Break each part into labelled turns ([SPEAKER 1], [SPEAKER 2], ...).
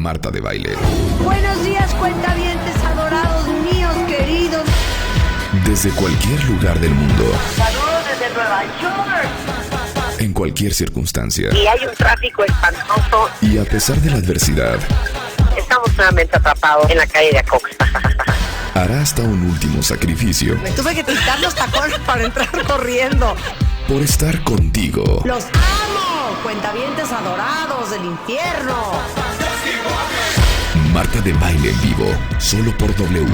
[SPEAKER 1] Marta de Baile.
[SPEAKER 2] Buenos días, cuentavientes adorados míos, queridos.
[SPEAKER 1] Desde cualquier lugar del mundo.
[SPEAKER 2] Saludos desde Nueva York.
[SPEAKER 1] En cualquier circunstancia.
[SPEAKER 2] Y hay un tráfico espantoso.
[SPEAKER 1] Y a pesar de la adversidad,
[SPEAKER 2] Estamos nuevamente atrapados en la calle de Acoxpa.
[SPEAKER 1] hará hasta un último sacrificio
[SPEAKER 2] Me tuve que quitar los tacones para entrar corriendo.
[SPEAKER 1] por estar contigo.
[SPEAKER 2] ¡Los amo! Cuentavientes adorados del infierno.
[SPEAKER 1] Marta de Baile en vivo, solo por W.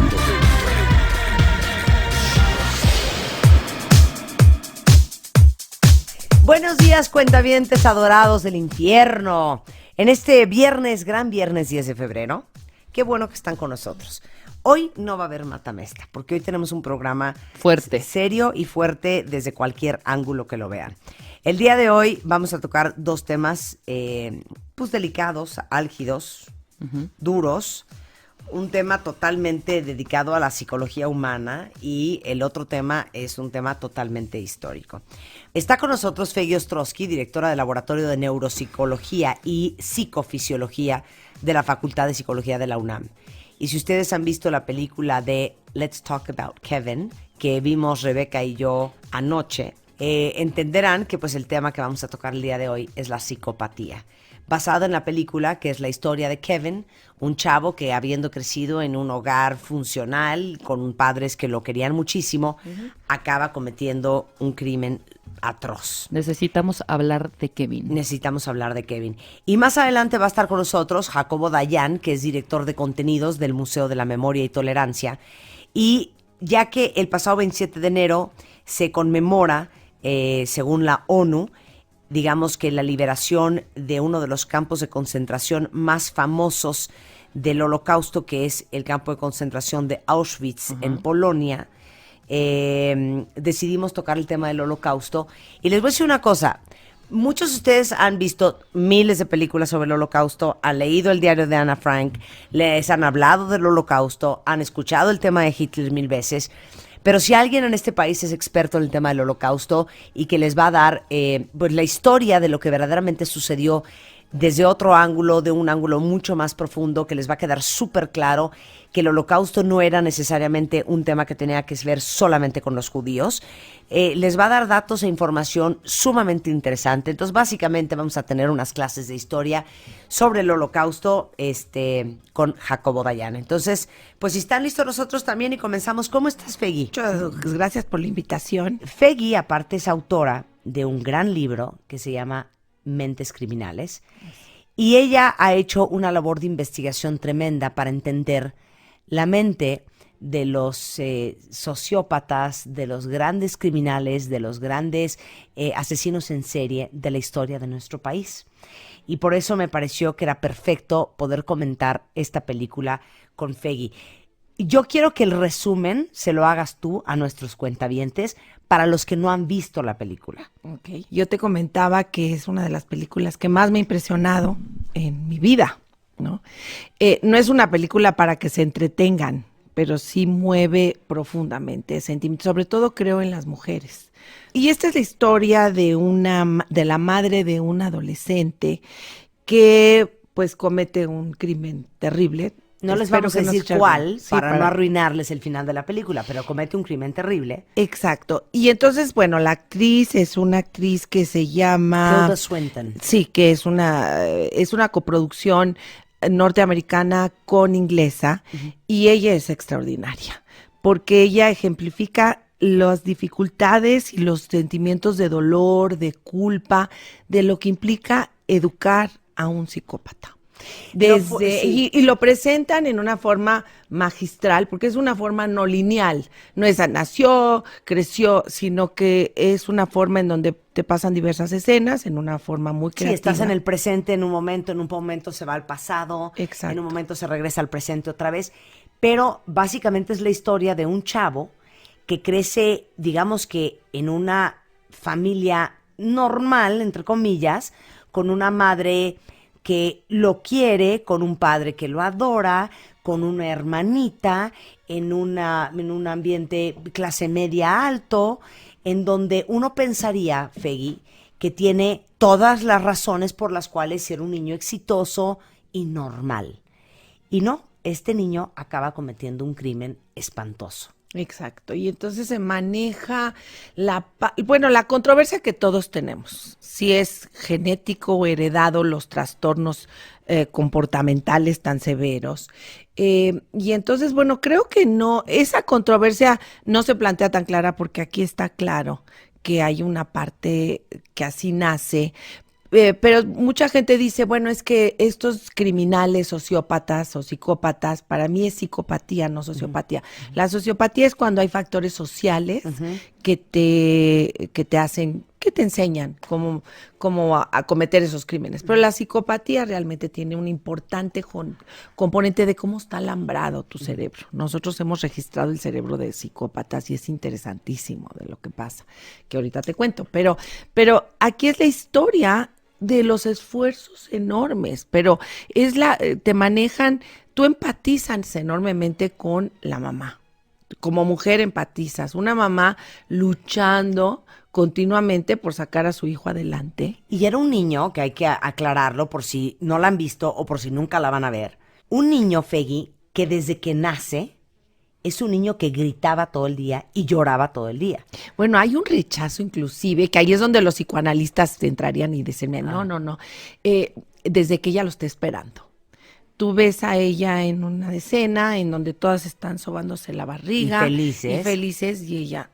[SPEAKER 2] Buenos días, cuentavientes adorados del infierno. En este viernes, gran viernes 10 de febrero, qué bueno que están con nosotros. Hoy no va a haber matamesta, porque hoy tenemos un programa
[SPEAKER 3] fuerte,
[SPEAKER 2] serio y fuerte desde cualquier ángulo que lo vean. El día de hoy vamos a tocar dos temas pues delicados, álgidos, duros. Un tema totalmente dedicado a la psicología humana y el otro tema es un tema totalmente histórico. Está con nosotros Feggy Ostrowski, directora del Laboratorio de Neuropsicología y Psicofisiología de la Facultad de Psicología de la UNAM. Y si ustedes han visto la película de Let's Talk About Kevin, que vimos Rebeca y yo anoche, entenderán que pues el tema que vamos a tocar el día de hoy es la psicopatía. Basado en la película, que es la historia de Kevin, un chavo que habiendo crecido en un hogar funcional, con padres que lo querían muchísimo, acaba cometiendo un crimen atroz.
[SPEAKER 3] Necesitamos hablar de Kevin.
[SPEAKER 2] Necesitamos hablar de Kevin. Y más adelante va a estar con nosotros Jacobo Dayan, que es director de contenidos del Museo de la Memoria y Tolerancia. Y ya que el pasado 27 de enero se conmemora, según la ONU, digamos que la liberación de uno de los campos de concentración más famosos del Holocausto, que es el campo de concentración de Auschwitz en Polonia, decidimos tocar el tema del Holocausto. Y les voy a decir una cosa, muchos de ustedes han visto miles de películas sobre el Holocausto, han leído el diario de Ana Frank, les han hablado del Holocausto, han escuchado el tema de Hitler 1000 veces. Pero si alguien en este país es experto en el tema del Holocausto y que les va a dar pues la historia de lo que verdaderamente sucedió desde otro ángulo, de un ángulo mucho más profundo, que les va a quedar súper claro que el Holocausto no era necesariamente un tema que tenía que ver solamente con los judíos, les va a dar datos e información sumamente interesante. Entonces, básicamente vamos a tener unas clases de historia sobre el Holocausto con Jacobo Dayan. Entonces, pues si están listos nosotros también y comenzamos. ¿Cómo estás, Feggy?
[SPEAKER 4] Muchas gracias por la invitación.
[SPEAKER 2] Feggy, aparte, es autora de un gran libro que se llama Mentes Criminales, y ella ha hecho una labor de investigación tremenda para entender la mente de los sociópatas, de los grandes criminales, de los grandes asesinos en serie de la historia de nuestro país. Y por eso me pareció que era perfecto poder comentar esta película con Feggy. Yo quiero que el resumen se lo hagas tú a nuestros cuentavientes para los que no han visto la película.
[SPEAKER 4] Okay. Yo te comentaba que es una de las películas que más me ha impresionado en mi vida, ¿no? No es una película para que se entretengan, pero sí mueve profundamente sentimientos, sobre todo creo en las mujeres. Y esta es la historia de la madre de un adolescente que pues comete un crimen terrible.
[SPEAKER 2] No les vamos a decir cuál, para no arruinarles el final de la película, pero comete un crimen terrible.
[SPEAKER 4] Exacto. Y entonces, bueno, la actriz es una actriz que se llama
[SPEAKER 2] Tilda Swinton.
[SPEAKER 4] Sí, que es una coproducción norteamericana con inglesa, y ella es extraordinaria, porque ella ejemplifica las dificultades y los sentimientos de dolor, de culpa, de lo que implica educar a un psicópata. Y lo presentan en una forma magistral, porque es una forma no lineal, no es nació, creció, sino que es una forma en donde te pasan diversas escenas, en una forma muy creativa.
[SPEAKER 2] Sí, estás en el presente en un momento se va al pasado,
[SPEAKER 4] exacto,
[SPEAKER 2] en un momento se regresa al presente otra vez, pero básicamente es la historia de un chavo que crece, digamos que en una familia normal, entre comillas, con una madre que lo quiere, con un padre que lo adora, con una hermanita, en un ambiente clase media alto, en donde uno pensaría, Feggy, que tiene todas las razones por las cuales ser un niño exitoso y normal. Y no, este niño acaba cometiendo un crimen espantoso.
[SPEAKER 4] Exacto, y entonces se maneja la controversia que todos tenemos, si es genético o heredado los trastornos comportamentales tan severos. Y entonces, bueno, creo que no, esa controversia no se plantea tan clara porque aquí está claro que hay una parte que así nace. Pero mucha gente dice, bueno, es que estos criminales, sociópatas o psicópatas, para mí es psicopatía, no sociopatía. La sociopatía es cuando hay factores sociales que te hacen, que te enseñan cómo a cometer esos crímenes. Pero la psicopatía realmente tiene un importante componente de cómo está alambrado tu cerebro. Nosotros hemos registrado el cerebro de psicópatas y es interesantísimo de lo que pasa, que ahorita te cuento. Pero aquí es la historia de los esfuerzos enormes, pero te manejan, tú empatizas enormemente con la mamá. Como mujer empatizas, una mamá luchando continuamente por sacar a su hijo adelante.
[SPEAKER 2] Y era un niño, que hay que aclararlo por si no la han visto o por si nunca la van a ver. Un niño, Fegui, que desde que nace es un niño que gritaba todo el día y lloraba todo el día.
[SPEAKER 4] Bueno, hay un rechazo inclusive, que ahí es donde los psicoanalistas entrarían y dicen, no, desde que ella lo está esperando. Tú ves a ella en una escena en donde todas están sobándose la barriga. Y felices, y ella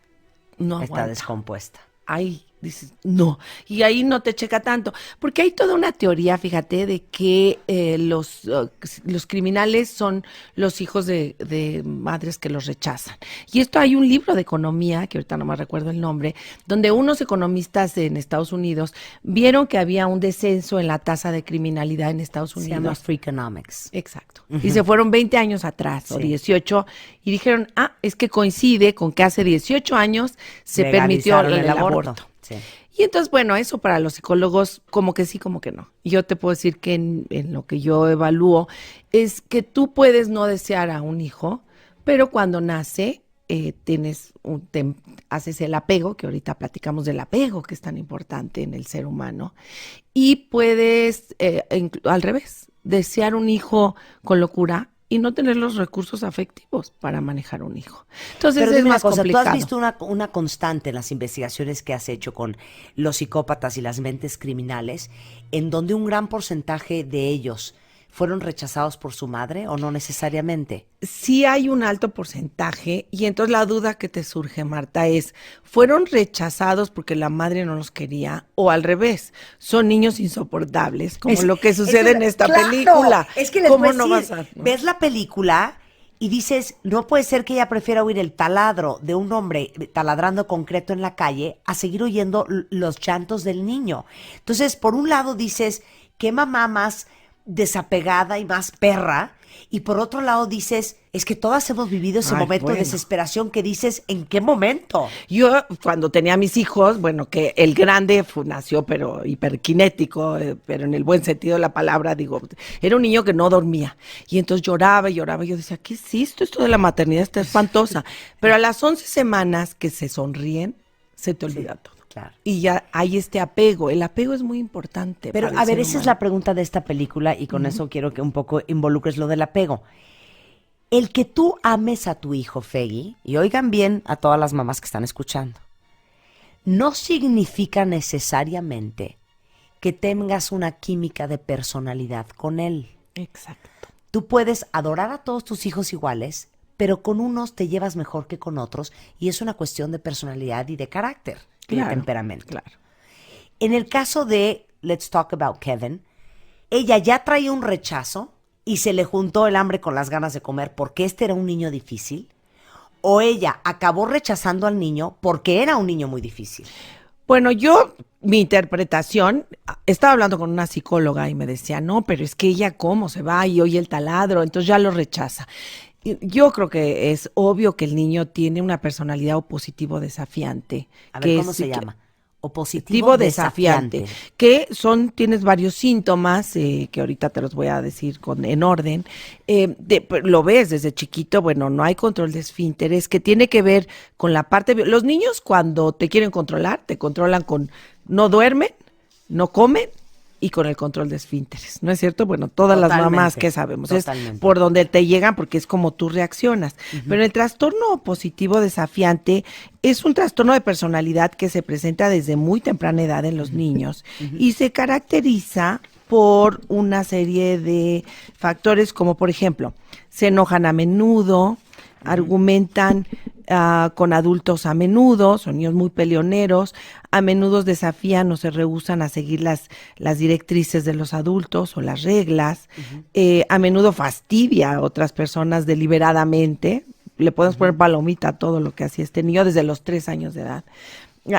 [SPEAKER 4] no aguanta.
[SPEAKER 2] Está descompuesta.
[SPEAKER 4] Ahí dices, no, y ahí no te checa tanto, porque hay toda una teoría, fíjate, de que los criminales son los hijos de madres que los rechazan. Y esto hay un libro de economía, que ahorita no me recuerdo el nombre, donde unos economistas en Estados Unidos vieron que había un descenso en la tasa de criminalidad en Estados Unidos.
[SPEAKER 2] Se llama Freakonomics.
[SPEAKER 4] Exacto. Y se fueron 20 años atrás, o 18, y dijeron, es que coincide con que hace 18 años se permitió el aborto.
[SPEAKER 2] Sí.
[SPEAKER 4] Y entonces, bueno, eso para los psicólogos como que sí, como que no. Yo te puedo decir que en lo que yo evalúo es que tú puedes no desear a un hijo, pero cuando nace haces el apego, que ahorita platicamos del apego, que es tan importante en el ser humano, y puedes, al revés, desear un hijo con locura y no tener los recursos afectivos para manejar un hijo. Entonces es más complicado.
[SPEAKER 2] ¿Tú has visto una constante en las investigaciones que has hecho con los psicópatas y las mentes criminales, en donde un gran porcentaje de ellos fueron rechazados por su madre o no necesariamente?
[SPEAKER 4] Sí hay un alto porcentaje, y entonces la duda que te surge, Marta, es, ¿fueron rechazados porque la madre no los quería o al revés? Son niños insoportables, como lo que sucede en esta película.
[SPEAKER 2] Es que les
[SPEAKER 4] ¿Cómo
[SPEAKER 2] voy a
[SPEAKER 4] no
[SPEAKER 2] decir,
[SPEAKER 4] vas a...? ¿no?
[SPEAKER 2] ves la película y dices, no puede ser que ella prefiera oír el taladro de un hombre taladrando concreto en la calle a seguir oyendo los llantos del niño. Entonces, por un lado dices, qué mamá más desapegada y más perra, y por otro lado dices, es que todas hemos vivido ese momento de desesperación que dices, ¿en qué momento?
[SPEAKER 4] Yo cuando tenía mis hijos, bueno, que el grande nació pero hiperkinético, pero en el buen sentido de la palabra, digo, era un niño que no dormía, y entonces lloraba y lloraba, y yo decía, ¿qué es esto? Esto de la maternidad está espantosa, pero a las 11 semanas que se sonríen, se te olvida todo.
[SPEAKER 2] Claro.
[SPEAKER 4] Y ya hay este apego. El apego es muy importante.
[SPEAKER 2] Pero a ver, esa es la pregunta de esta película, y con eso quiero que un poco involucres lo del apego. El que tú ames a tu hijo, Fegui, y oigan bien a todas las mamás que están escuchando, no significa necesariamente que tengas una química de personalidad con él.
[SPEAKER 4] Exacto.
[SPEAKER 2] Tú puedes adorar a todos tus hijos iguales, pero con unos te llevas mejor que con otros, y es una cuestión de personalidad y de carácter.
[SPEAKER 4] Claro,
[SPEAKER 2] de temperamento.
[SPEAKER 4] Claro.
[SPEAKER 2] En el caso de Let's Talk About Kevin, ella ya traía un rechazo y se le juntó el hambre con las ganas de comer porque este era un niño difícil, o ella acabó rechazando al niño porque era un niño muy difícil.
[SPEAKER 4] Bueno, mi interpretación, estaba hablando con una psicóloga y me decía, no, pero es que ella cómo se va y oye el taladro, entonces ya lo rechaza. Yo creo que es obvio que el niño tiene una personalidad opositivo desafiante.
[SPEAKER 2] A ver, ¿cómo se llama? Opositivo desafiante.
[SPEAKER 4] Que tienes varios síntomas, que ahorita te los voy a decir en orden. Lo ves desde chiquito, bueno, no hay control de esfínteres, que tiene que ver con la parte... Los niños cuando te quieren controlar, te controlan con no duermen, no comen y con el control de esfínteres, ¿no es cierto? Bueno, todas las mamás que sabemos,
[SPEAKER 2] Totalmente.
[SPEAKER 4] es por donde te llegan porque es como tú reaccionas. Pero el trastorno opositivo desafiante es un trastorno de personalidad que se presenta desde muy temprana edad en los niños y se caracteriza por una serie de factores como, por ejemplo, se enojan a menudo, argumentan con adultos a menudo, son niños muy peleoneros, a menudo desafían o se rehúsan a seguir las directrices de los adultos o las reglas, a menudo fastidia a otras personas deliberadamente, le podemos poner palomita a todo lo que hacía este niño desde los 3 años de edad,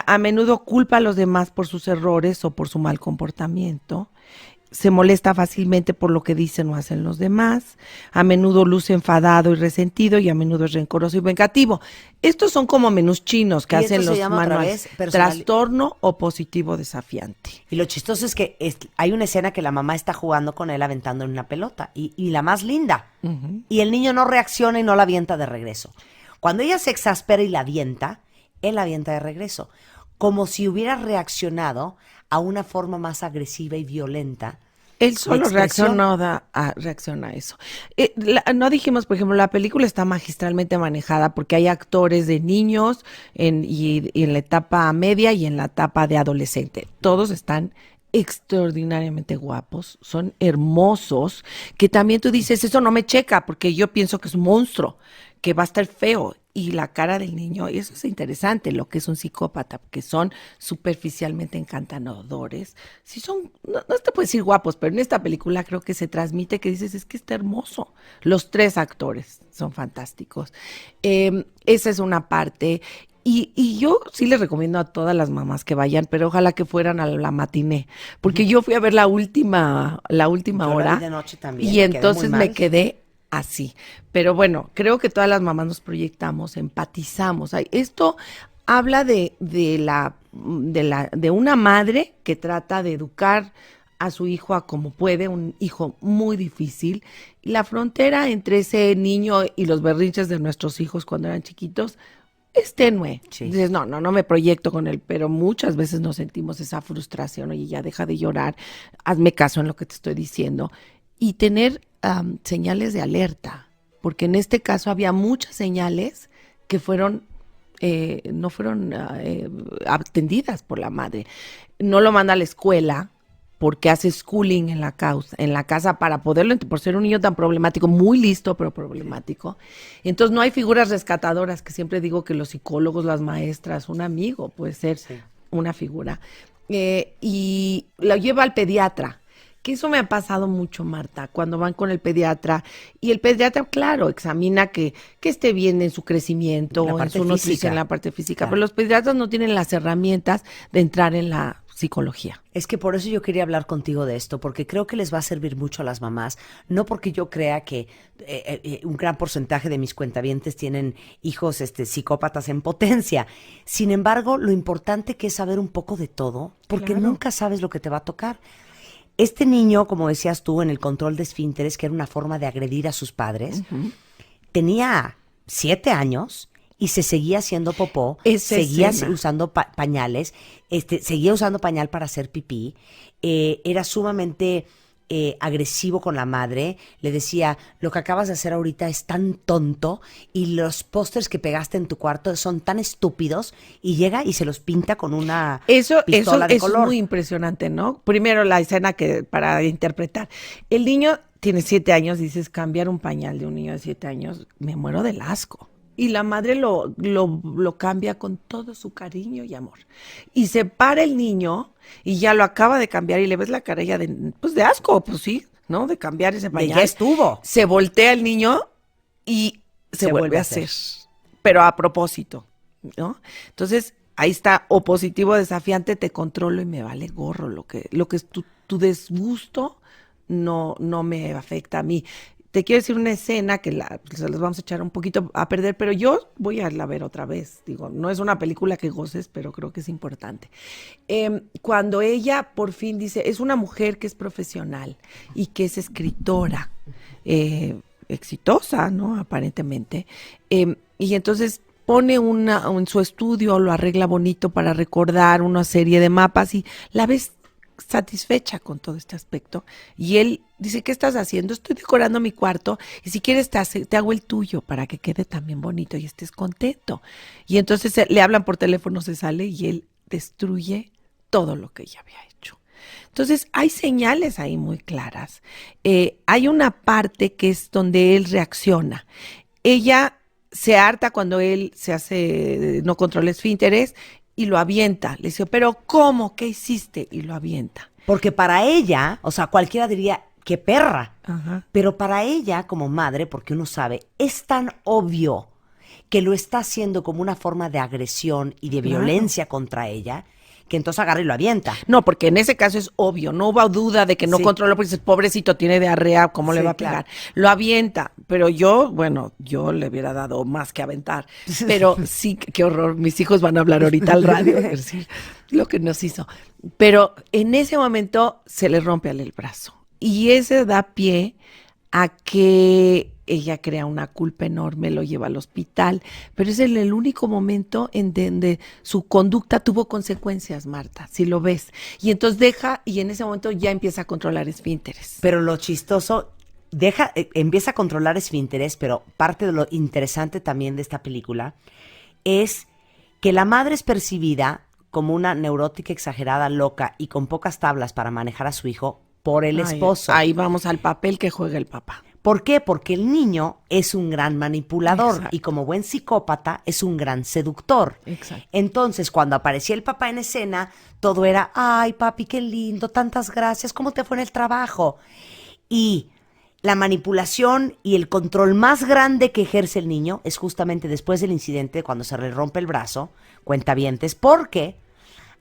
[SPEAKER 4] a menudo culpa a los demás por sus errores o por su mal comportamiento, se molesta fácilmente por lo que dicen o hacen los demás, a menudo luce enfadado y resentido y a menudo es rencoroso y vengativo. Estos son como menús chinos que hacen los manuales. Trastorno opositivo desafiante.
[SPEAKER 2] Y lo chistoso es que hay una escena que la mamá está jugando con él aventando en una pelota y la más linda. Y el niño no reacciona y no la avienta de regreso. Cuando ella se exaspera y la avienta, él la avienta de regreso. Como si hubiera reaccionado a una forma más agresiva y violenta.
[SPEAKER 4] Él solo reacciona a eso. No dijimos, por ejemplo, la película está magistralmente manejada porque hay actores de niños y en la etapa media y en la etapa de adolescente. Todos están extraordinariamente guapos, son hermosos, que también tú dices, eso no me checa porque yo pienso que es un monstruo, que va a estar feo. Y la cara del niño, y eso es interesante, lo que es un psicópata, porque son superficialmente encantadores. Sí son, no te puedo decir guapos, pero en esta película creo que se transmite que dices, es que está hermoso. Los 3 actores son fantásticos. Esa es una parte. Y yo sí les recomiendo a todas las mamás que vayan, pero ojalá que fueran a la matiné, porque yo fui a ver la última hora
[SPEAKER 2] de noche también,
[SPEAKER 4] y entonces me quedé así. Pero bueno, creo que todas las mamás nos proyectamos, empatizamos. Esto habla de una madre que trata de educar a su hijo a como puede, un hijo muy difícil. Y la frontera entre ese niño y los berrinches de nuestros hijos cuando eran chiquitos es tenue. Sí. Dices, no me proyecto con él, pero muchas veces nos sentimos esa frustración. Oye, ya deja de llorar, hazme caso en lo que te estoy diciendo. Y tener señales de alerta, porque en este caso había muchas señales que no fueron atendidas por la madre. No lo manda a la escuela porque hace schooling en la casa para poderlo, por ser un niño tan problemático, muy listo, pero problemático. Entonces no hay figuras rescatadoras, que siempre digo que los psicólogos, las maestras, un amigo puede ser una figura. Y lo lleva al pediatra. Que eso me ha pasado mucho, Marta, cuando van con el pediatra, y el pediatra, claro, examina que esté bien en su crecimiento, en su nutrición, en la parte física, claro. Pero los pediatras no tienen las herramientas de entrar en la psicología.
[SPEAKER 2] Es que por eso yo quería hablar contigo de esto, porque creo que les va a servir mucho a las mamás, no porque yo crea que un gran porcentaje de mis cuentavientes tienen hijos psicópatas en potencia. Sin embargo, lo importante que es saber un poco de todo, porque nunca sabes lo que te va a tocar. Este niño, como decías tú, en el control de esfínteres, que era una forma de agredir a sus padres, tenía 7 años y se seguía haciendo popó, seguía usando pañales, seguía usando pañal para hacer pipí, era sumamente agresivo con la madre, le decía, lo que acabas de hacer ahorita es tan tonto y los pósters que pegaste en tu cuarto son tan estúpidos, y llega y se los pinta con una pistola de color.
[SPEAKER 4] Es muy impresionante, ¿no? Primero la escena para interpretar. El niño tiene 7 años, dices, cambiar un pañal de un niño de 7 años, me muero del asco. Y la madre lo cambia con todo su cariño y amor. Y se para el niño y ya lo acaba de cambiar y le ves la cara ya de asco, pues sí, ¿no? De cambiar ese pañal.
[SPEAKER 2] Ya estuvo.
[SPEAKER 4] Se voltea el niño y se vuelve a hacer. Pero a propósito, ¿no? Entonces, ahí está, opositivo desafiante, te controlo y me vale gorro. Lo que es tu disgusto no me afecta a mí. Te quiero decir una escena que se los vamos a echar un poquito a perder, pero yo voy a la ver otra vez. Digo, no es una película que goces, pero creo que es importante. Cuando ella por fin dice, es una mujer que es profesional y que es escritora, exitosa, ¿no? Aparentemente. Y entonces pone en su estudio, lo arregla bonito para recordar una serie de mapas y la ves satisfecha con todo este aspecto. Y él dice, ¿qué estás haciendo? Estoy decorando mi cuarto y si quieres te hago el tuyo para que quede también bonito y estés contento. Y entonces le hablan por teléfono, se sale y él destruye todo lo que ella había hecho. Entonces hay señales ahí muy claras. Hay una parte que es donde él reacciona. Ella se harta cuando él no controla esfínteres y lo avienta. Le dice, pero ¿cómo? ¿Qué hiciste? Y lo avienta.
[SPEAKER 2] Porque para ella, o sea, cualquiera diría, qué perra.
[SPEAKER 4] Ajá.
[SPEAKER 2] Pero para ella, como madre, porque uno sabe, es tan obvio que lo está haciendo como una forma de agresión y de violencia contra ella, que entonces agarra y lo avienta.
[SPEAKER 4] No, porque en ese caso es obvio, no hubo duda de que no controló, porque dices, pobrecito, tiene diarrea, ¿cómo le va a pegar? Claro. Lo avienta, pero yo le hubiera dado más que aventar. Pero sí, qué horror, mis hijos van a hablar ahorita al radio, es decir, lo que nos hizo. Pero en ese momento se le rompe el brazo. Y ese da pie a que ella crea una culpa enorme, lo lleva al hospital, pero es el único momento en donde su conducta tuvo consecuencias, Marta, si lo ves. Y entonces deja, y en ese momento ya empieza a controlar esfínteres.
[SPEAKER 2] Pero lo chistoso, empieza a controlar esfínteres, pero parte de lo interesante también de esta película es que la madre es percibida como una neurótica exagerada, loca y con pocas tablas para manejar a su hijo por el esposo.
[SPEAKER 4] Ahí vamos al papel que juega el papá.
[SPEAKER 2] ¿Por qué? Porque el niño es un gran manipulador.
[SPEAKER 4] Exacto.
[SPEAKER 2] Y como buen psicópata es un gran seductor.
[SPEAKER 4] Exacto.
[SPEAKER 2] Entonces, cuando aparecía el papá en escena, todo era, ay, papi, qué lindo, tantas gracias, ¿cómo te fue en el trabajo? Y la manipulación y el control más grande que ejerce el niño es justamente después del incidente, cuando se le rompe el brazo, cuentavientes, porque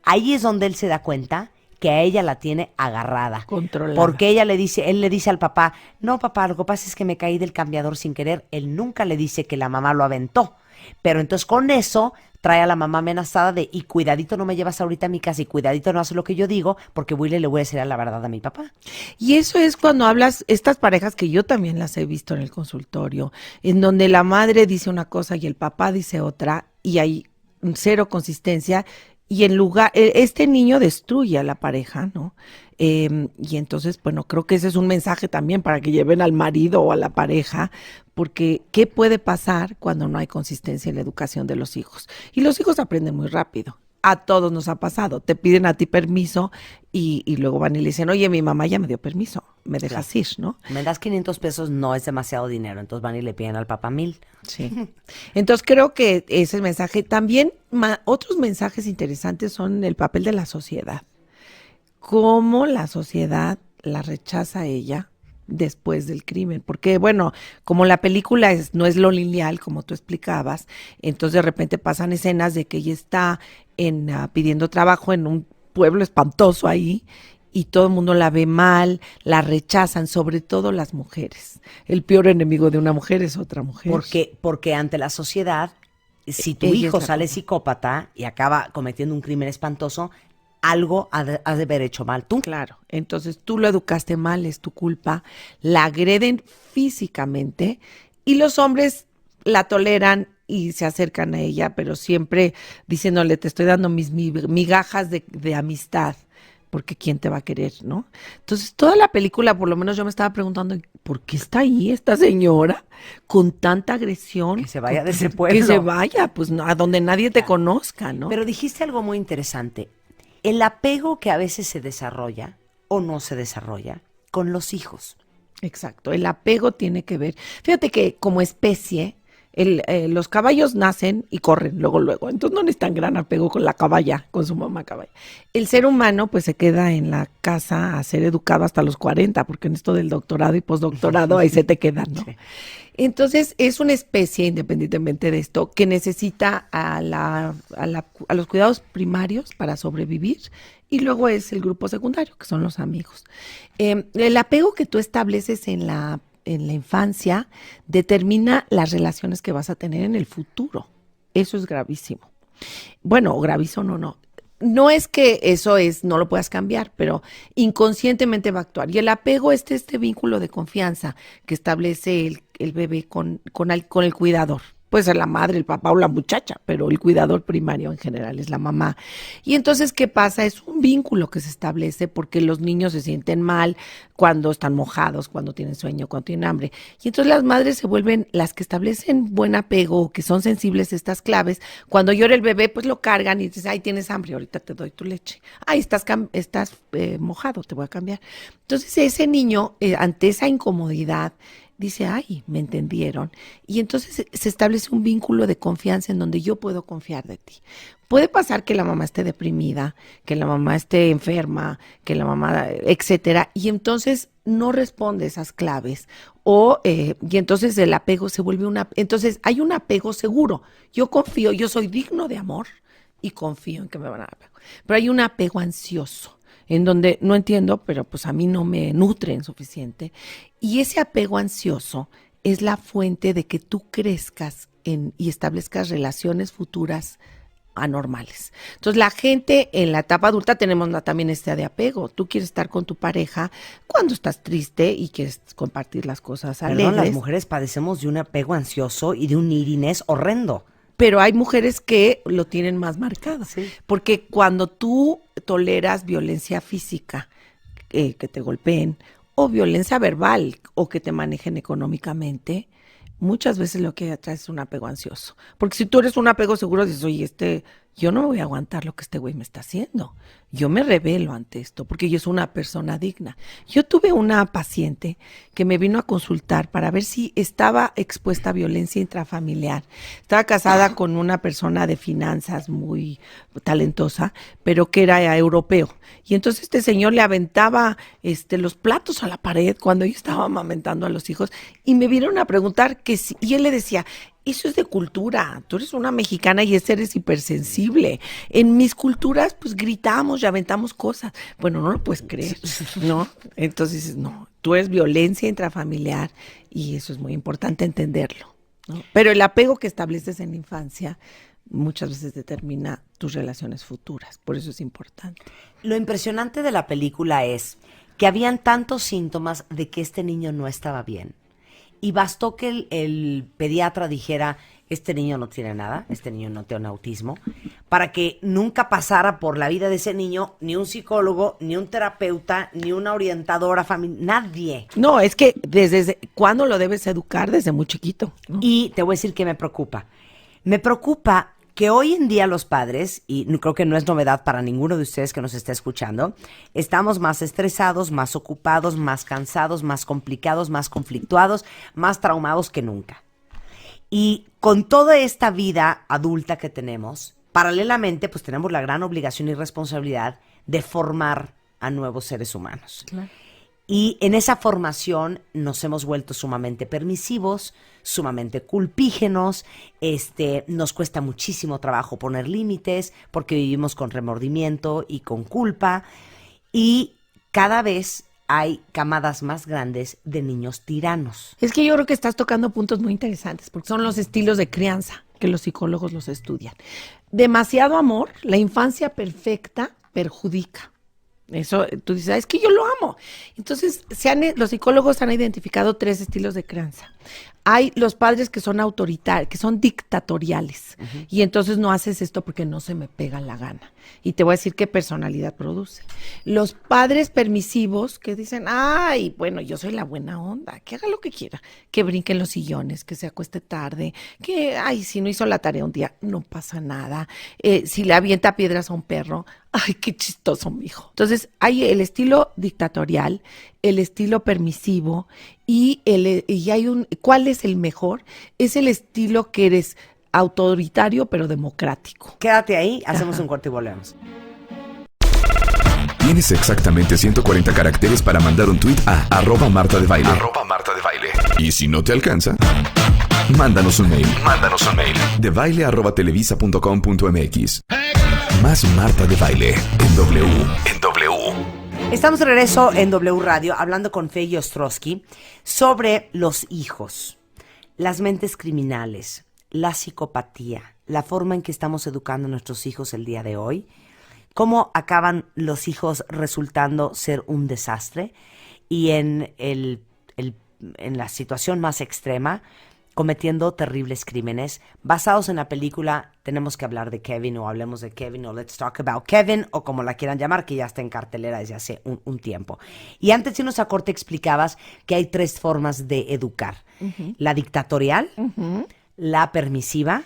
[SPEAKER 2] ahí es donde él se da cuenta que a ella la tiene agarrada.
[SPEAKER 4] Controlada.
[SPEAKER 2] Porque él le dice al papá, no papá, lo que pasa es que me caí del cambiador sin querer. Él nunca le dice que la mamá lo aventó. Pero entonces con eso trae a la mamá amenazada de, y cuidadito no me llevas ahorita a mi casa y cuidadito no haces lo que yo digo, porque le voy a decir la verdad a mi papá.
[SPEAKER 4] Y eso es cuando hablas, estas parejas que yo también las he visto en el consultorio, en donde la madre dice una cosa y el papá dice otra, y hay cero consistencia. Y en lugar, este niño destruye a la pareja, ¿no? Y entonces, bueno, creo que ese es un mensaje también para que lleven al marido o a la pareja, porque ¿qué puede pasar cuando no hay consistencia en la educación de los hijos? Y los hijos aprenden muy rápido. A todos nos ha pasado. Te piden a ti permiso y luego van y le dicen, oye, mi mamá ya me dio permiso, me dejas ir, ¿no?
[SPEAKER 2] Me das 500 pesos, no es demasiado dinero. Entonces van y le piden al papá 1,000.
[SPEAKER 4] Sí. Entonces creo que ese mensaje, también otros mensajes interesantes son el papel de la sociedad. Cómo la sociedad la rechaza a ella después del crimen, porque bueno, como la película no es lo lineal, como tú explicabas, entonces de repente pasan escenas de que ella está pidiendo trabajo en un pueblo espantoso ahí, y todo el mundo la ve mal, la rechazan, sobre todo las mujeres. El peor enemigo de una mujer es otra mujer.
[SPEAKER 2] Porque ante la sociedad, si tu
[SPEAKER 4] Ella
[SPEAKER 2] hijo
[SPEAKER 4] es la
[SPEAKER 2] sale
[SPEAKER 4] culpable.
[SPEAKER 2] psicópata y acaba cometiendo un crimen espantoso, algo has de haber hecho mal tú.
[SPEAKER 4] Claro, entonces tú lo educaste mal, es tu culpa, la agreden físicamente y los hombres la toleran y se acercan a ella, pero siempre diciéndole, te estoy dando mis migajas de amistad, porque ¿quién te va a querer, no? Entonces toda la película, por lo menos yo me estaba preguntando, ¿por qué está ahí esta señora con tanta agresión?
[SPEAKER 2] Que se vaya de ese pueblo.
[SPEAKER 4] Que se vaya, pues no, a donde nadie te conozca, ¿no?
[SPEAKER 2] Pero dijiste algo muy interesante. El apego que a veces se desarrolla o no se desarrolla con los hijos.
[SPEAKER 4] Exacto, el apego tiene que ver. Fíjate que como especie, los caballos nacen y corren luego, entonces no necesitan gran apego con la caballa, con su mamá caballa. El ser humano pues se queda en la casa a ser educado hasta los 40, porque en esto del doctorado y postdoctorado ahí se te queda, ¿no?
[SPEAKER 2] Sí.
[SPEAKER 4] Entonces es una especie, independientemente de esto, que necesita a los cuidados primarios para sobrevivir, y luego es el grupo secundario, que son los amigos. El apego que tú estableces en la infancia determina las relaciones que vas a tener en el futuro. Eso es gravísimo. Bueno, gravísimo no. No es que no lo puedas cambiar, pero inconscientemente va a actuar. Y el apego es este vínculo de confianza que establece el bebé con el cuidador. Puede ser la madre, el papá o la muchacha, pero el cuidador primario en general es la mamá. Y entonces, ¿qué pasa? Es un vínculo que se establece porque los niños se sienten mal cuando están mojados, cuando tienen sueño, cuando tienen hambre. Y entonces las madres se vuelven las que establecen buen apego, que son sensibles a estas claves. Cuando llora el bebé, pues lo cargan y dices, ay, tienes hambre, ahorita te doy tu leche. Ay, estás mojado, te voy a cambiar. Entonces ese niño, ante esa incomodidad, dice, ay, me entendieron. Y entonces se establece un vínculo de confianza en donde yo puedo confiar de ti. Puede pasar que la mamá esté deprimida, que la mamá esté enferma, que la mamá, etcétera, y entonces no responde esas claves. Y entonces el apego se vuelve entonces hay un apego seguro. Yo confío, yo soy digno de amor y confío en que me van a dar apego. Pero hay un apego ansioso, en donde no entiendo, pero pues a mí no me nutren suficiente. Y ese apego ansioso es la fuente de que tú crezcas y establezcas relaciones futuras anormales. Entonces la gente en la etapa adulta tenemos también de apego. Tú quieres estar con tu pareja cuando estás triste y quieres compartir las cosas alegres.
[SPEAKER 2] Las mujeres padecemos de un apego ansioso y de un neediness horrendo.
[SPEAKER 4] Pero hay mujeres que lo tienen más marcado, sí. Porque cuando tú toleras violencia física, que te golpeen, o violencia verbal, o que te manejen económicamente, muchas veces lo que atrae es un apego ansioso. Porque si tú eres un apego seguro, dices, oye, yo no me voy a aguantar lo que este güey me está haciendo. Yo me rebelo ante esto, porque yo soy una persona digna. Yo tuve una paciente que me vino a consultar para ver si estaba expuesta a violencia intrafamiliar. Estaba casada con una persona de finanzas muy talentosa, pero que era europeo. Y entonces este señor le aventaba los platos a la pared cuando yo estaba amamantando a los hijos, y me vieron a preguntar que si, y él le decía, eso es de cultura, tú eres una mexicana y eres hipersensible. En mis culturas, pues gritamos y aventamos cosas. Bueno, no lo puedes creer, ¿no? Entonces, no, tú eres violencia intrafamiliar y eso es muy importante entenderlo, ¿no? Pero el apego que estableces en la infancia muchas veces determina tus relaciones futuras, por eso es importante.
[SPEAKER 2] Lo impresionante de la película es que habían tantos síntomas de que este niño no estaba bien. Y bastó que el pediatra dijera, este niño no tiene nada, este niño no tiene autismo, para que nunca pasara por la vida de ese niño ni un psicólogo, ni un terapeuta, ni una orientadora familiar, nadie.
[SPEAKER 4] No, es que desde cuándo lo debes educar, desde muy chiquito, ¿no?
[SPEAKER 2] Y te voy a decir que me preocupa. Me preocupa que hoy en día los padres, y creo que no es novedad para ninguno de ustedes que nos esté escuchando, estamos más estresados, más ocupados, más cansados, más complicados, más conflictuados, más traumados que nunca. Y con toda esta vida adulta que tenemos, paralelamente, pues tenemos la gran obligación y responsabilidad de formar a nuevos seres humanos. Claro. Y en esa formación nos hemos vuelto sumamente permisivos, sumamente culpígenos, nos cuesta muchísimo trabajo poner límites porque vivimos con remordimiento y con culpa, y cada vez hay camadas más grandes de niños tiranos.
[SPEAKER 4] Es que yo creo que estás tocando puntos muy interesantes porque son los estilos de crianza que los psicólogos los estudian. Demasiado amor, la infancia perfecta perjudica. Eso, tú dices, es que yo lo amo. Entonces, los psicólogos han identificado 3 estilos de crianza. Hay los padres que son autoritarios, que son dictatoriales. Uh-huh. Y entonces no haces esto porque no se me pega la gana. Y te voy a decir qué personalidad produce. Los padres permisivos que dicen, ay, bueno, yo soy la buena onda, que haga lo que quiera, que brinque en los sillones, que se acueste tarde, que, ay, si no hizo la tarea un día, no pasa nada. Si le avienta piedras a un perro, ay, qué chistoso, mijo. Entonces, hay el estilo dictatorial, el estilo permisivo y hay ¿cuál es el mejor? Es el estilo que eres autoritario pero democrático.
[SPEAKER 2] Quédate ahí, hacemos un corte y volvemos.
[SPEAKER 1] Tienes exactamente 140 caracteres para mandar un tuit a @Marta de Baile. @MartaDeBaile. Y si no te alcanza, mándanos un mail. debaile@televisa.com.mx. Más Marta de Baile en W.
[SPEAKER 2] Estamos de regreso en W Radio hablando con Fey Ostrowski sobre los hijos, las mentes criminales, la psicopatía, la forma en que estamos educando a nuestros hijos el día de hoy, cómo acaban los hijos resultando ser un desastre y en la situación más extrema, cometiendo terribles crímenes basados en la película Tenemos que hablar de Kevin, o Hablemos de Kevin, o Let's Talk About Kevin, o como la quieran llamar, que ya está en cartelera desde hace un tiempo. Y antes de irnos a corte explicabas que hay 3 formas de educar. La dictatorial, la permisiva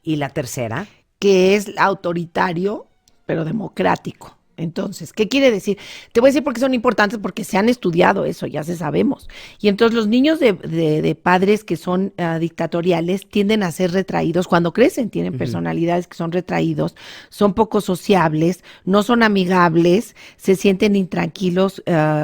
[SPEAKER 2] y la tercera.
[SPEAKER 4] Que es autoritario, pero democrático. Entonces, ¿qué quiere decir? Te voy a decir por qué son importantes, porque se han estudiado eso, ya se sabemos. Y entonces los niños de padres que son dictatoriales tienden a ser retraídos cuando crecen, tienen personalidades que son retraídos, son poco sociables, no son amigables, se sienten intranquilos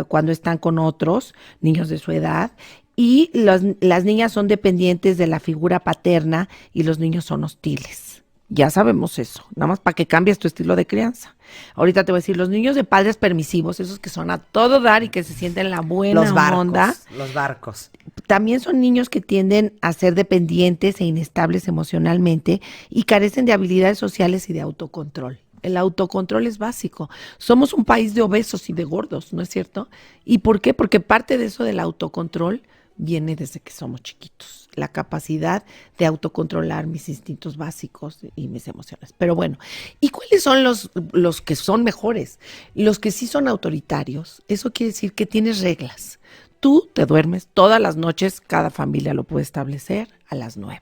[SPEAKER 4] cuando están con otros niños de su edad. Y las niñas son dependientes de la figura paterna y los niños son hostiles. Ya sabemos eso, nada más para que cambies tu estilo de crianza. Ahorita te voy a decir, los niños de padres permisivos, esos que son a todo dar y que se sienten la buena onda.
[SPEAKER 2] Los barcos.
[SPEAKER 4] También son niños que tienden a ser dependientes e inestables emocionalmente y carecen de habilidades sociales y de autocontrol. El autocontrol es básico. Somos un país de obesos y de gordos, ¿no es cierto? ¿Y por qué? Porque parte de eso del autocontrol viene desde que somos chiquitos. La capacidad de autocontrolar mis instintos básicos y mis emociones. Pero bueno, ¿y cuáles son los que son mejores? Los que sí son autoritarios. Eso quiere decir que tienes reglas. Tú te duermes todas las noches, cada familia lo puede establecer, a las 9.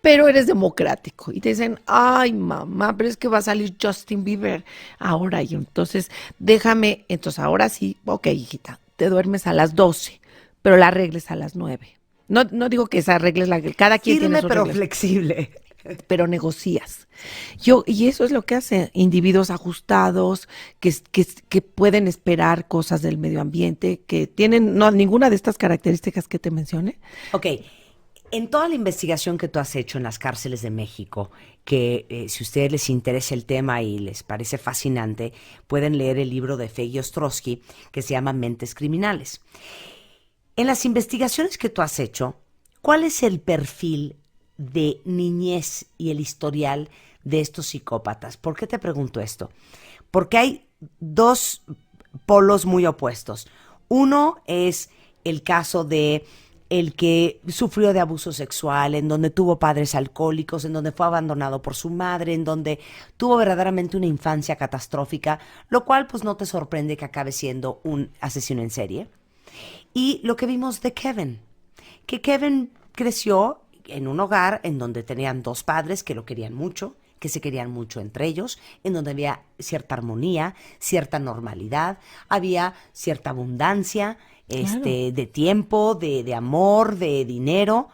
[SPEAKER 4] Pero eres democrático y te dicen, ay mamá, pero es que va a salir Justin Bieber ahora. Y entonces entonces ahora sí, ok hijita, te duermes a las 12. Pero la regla es a las 9. No digo que esa regla es la que cada quien tiene su regla.
[SPEAKER 2] Pero flexible.
[SPEAKER 4] Pero negocias. Y eso es lo que hace individuos ajustados, que pueden esperar cosas del medio ambiente, que tienen ninguna de estas características que te mencioné.
[SPEAKER 2] Ok. En toda la investigación que tú has hecho en las cárceles de México, que si a ustedes les interesa el tema y les parece fascinante, pueden leer el libro de Feggy Ostrowski que se llama Mentes Criminales. En las investigaciones que tú has hecho, ¿cuál es el perfil de niñez y el historial de estos psicópatas? ¿Por qué te pregunto esto? Porque hay 2 polos muy opuestos. Uno es el caso de el que sufrió de abuso sexual, en donde tuvo padres alcohólicos, en donde fue abandonado por su madre, en donde tuvo verdaderamente una infancia catastrófica, lo cual pues no te sorprende que acabe siendo un asesino en serie. Y lo que vimos de Kevin, que Kevin creció en un hogar en donde tenían 2 padres que lo querían mucho, que se querían mucho entre ellos, en donde había cierta armonía, cierta normalidad, había cierta abundancia, claro, de tiempo, de amor, de dinero,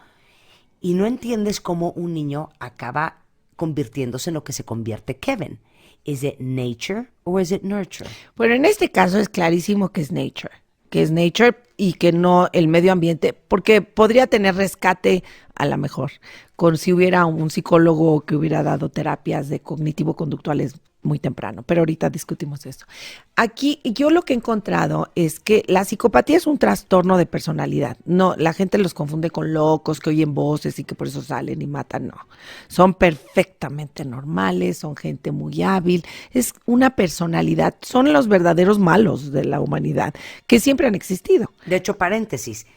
[SPEAKER 2] y no entiendes cómo un niño acaba convirtiéndose en lo que se convierte Kevin. ¿Es it nature o es it nurture?
[SPEAKER 4] Bueno, en este caso es clarísimo que es nature y que no el medio ambiente, porque podría tener rescate a lo mejor, con si hubiera un psicólogo que hubiera dado terapias de cognitivo-conductuales muy temprano, pero ahorita discutimos eso. Aquí yo lo que he encontrado es que la psicopatía es un trastorno de personalidad. No, la gente los confunde con locos que oyen voces y que por eso salen y matan. No, son perfectamente normales, son gente muy hábil, es una personalidad, son los verdaderos malos de la humanidad que siempre han existido.
[SPEAKER 2] De hecho, paréntesis,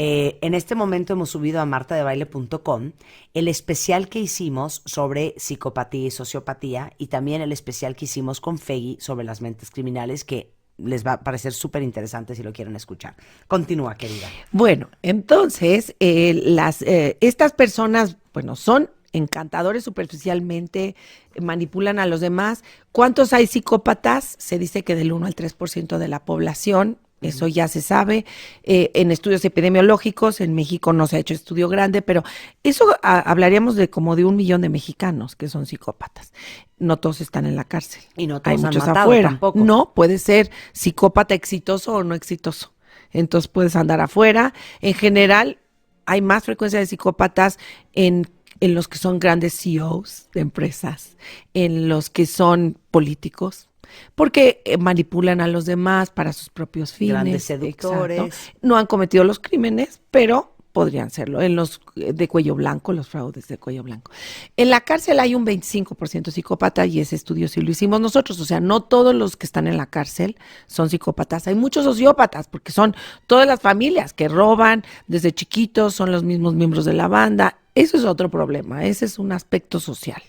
[SPEAKER 2] en este momento hemos subido a martadebaile.com el especial que hicimos sobre psicopatía y sociopatía, y también el especial que hicimos con Feggy sobre las mentes criminales, que les va a parecer súper interesante si lo quieren escuchar. Continúa, querida.
[SPEAKER 4] Bueno, entonces, estas personas, bueno, son encantadores superficialmente, manipulan a los demás. ¿Cuántos hay psicópatas? Se dice que del 1 al 3% de la población. Eso ya se sabe, en estudios epidemiológicos, en México no se ha hecho estudio grande, pero eso hablaríamos de como de 1 millón de mexicanos que son psicópatas. No todos están en la cárcel.
[SPEAKER 2] Y no todos
[SPEAKER 4] hay muchos
[SPEAKER 2] han matado
[SPEAKER 4] afuera.
[SPEAKER 2] Tampoco.
[SPEAKER 4] No, puede ser psicópata exitoso o no exitoso. Entonces puedes andar afuera. En general, hay más frecuencia de psicópatas en los que son grandes CEOs de empresas, en los que son políticos, porque manipulan a los demás para sus propios fines.
[SPEAKER 2] Grandes seductores.
[SPEAKER 4] Exacto. No han cometido los crímenes, pero podrían serlo. En los de cuello blanco, los fraudes de cuello blanco. En la cárcel hay un 25% psicópata y ese estudio sí lo hicimos nosotros. O sea, no todos los que están en la cárcel son psicópatas. Hay muchos sociópatas porque son todas las familias que roban desde chiquitos, son los mismos miembros de la banda. Eso es otro problema. Ese es un aspecto social.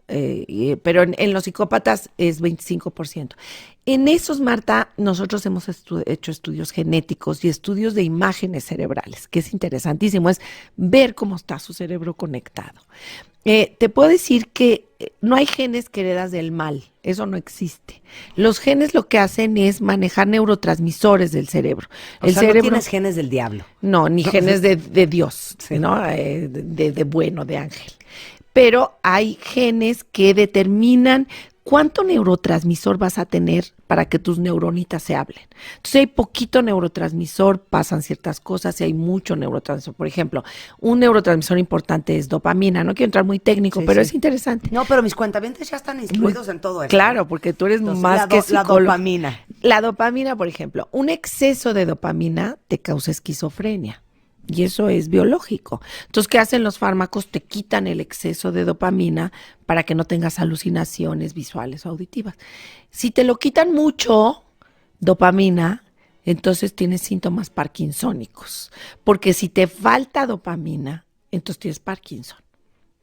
[SPEAKER 4] Pero en los psicópatas es 25%. En esos, Marta, nosotros hemos hecho estudios genéticos y estudios de imágenes cerebrales, que es interesantísimo, es ver cómo está su cerebro conectado. Te puedo decir que no hay genes que heredas del mal, eso no existe. Los genes lo que hacen es manejar neurotransmisores del cerebro.
[SPEAKER 2] El cerebro, no tienes genes del diablo.
[SPEAKER 4] No, ni genes de Dios, sí, ¿no? De bueno, de ángel. Pero hay genes que determinan cuánto neurotransmisor vas a tener para que tus neuronitas se hablen. Entonces, si hay poquito neurotransmisor, pasan ciertas cosas, si hay mucho neurotransmisor. Por ejemplo, un neurotransmisor importante es dopamina. No quiero entrar muy técnico, sí, pero sí, es interesante.
[SPEAKER 2] No, pero mis cuentavientes ya están instruidos en todo eso.
[SPEAKER 4] Claro, porque tú eres entonces, más que psicólogo.
[SPEAKER 2] La dopamina.
[SPEAKER 4] La dopamina, por ejemplo, un exceso de dopamina te causa esquizofrenia. Y eso es biológico. Entonces, ¿qué hacen los fármacos? Te quitan el exceso de dopamina para que no tengas alucinaciones visuales o auditivas. Si te lo quitan mucho, dopamina, entonces tienes síntomas parkinsónicos. Porque si te falta dopamina, entonces tienes Parkinson,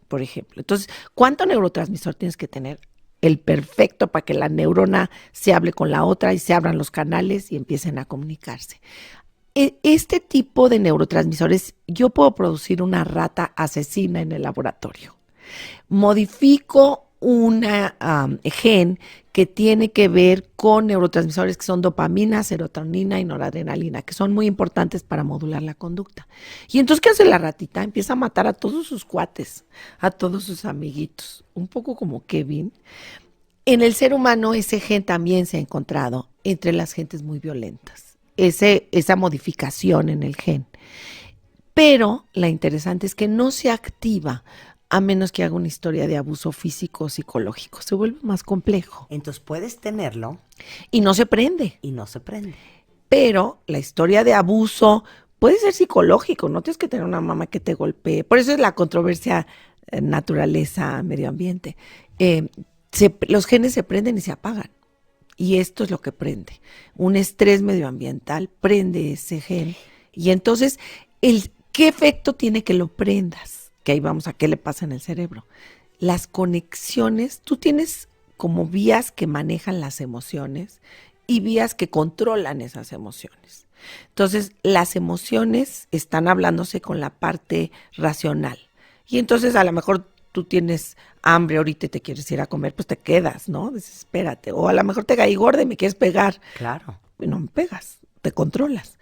[SPEAKER 4] por ejemplo. Entonces, ¿cuánto neurotransmisor tienes que tener? El perfecto para que la neurona se hable con la otra y se abran los canales y empiecen a comunicarse. Este tipo de neurotransmisores, yo puedo producir una rata asesina en el laboratorio. Modifico una gen que tiene que ver con neurotransmisores que son dopamina, serotonina y noradrenalina, que son muy importantes para modular la conducta. Y entonces, ¿qué hace la ratita? Empieza a matar a todos sus cuates, a todos sus amiguitos, un poco como Kevin. En el ser humano ese gen también se ha encontrado entre las gentes muy violentas. Esa modificación en el gen. Pero la interesante es que no se activa a menos que haga una historia de abuso físico o psicológico. Se vuelve más complejo.
[SPEAKER 2] Entonces puedes tenerlo.
[SPEAKER 4] Y no se prende.
[SPEAKER 2] Y no se prende.
[SPEAKER 4] Pero la historia de abuso puede ser psicológico. No tienes que tener una mamá que te golpee. Por eso es la controversia naturaleza-medio ambiente. Los genes se prenden y se apagan. Y esto es lo que prende. Un estrés medioambiental prende ese gen. Y entonces, ¿qué efecto tiene que lo prendas? Que ahí vamos a qué le pasa en el cerebro. Las conexiones, tú tienes como vías que manejan las emociones y vías que controlan esas emociones. Entonces, las emociones están hablándose con la parte racional. Y entonces, a lo mejor tú tienes hambre ahorita y te quieres ir a comer, pues te quedas, ¿no? Desespérate. O a lo mejor te caí gorda y me quieres pegar.
[SPEAKER 2] Claro.
[SPEAKER 4] No me pegas, te controlas.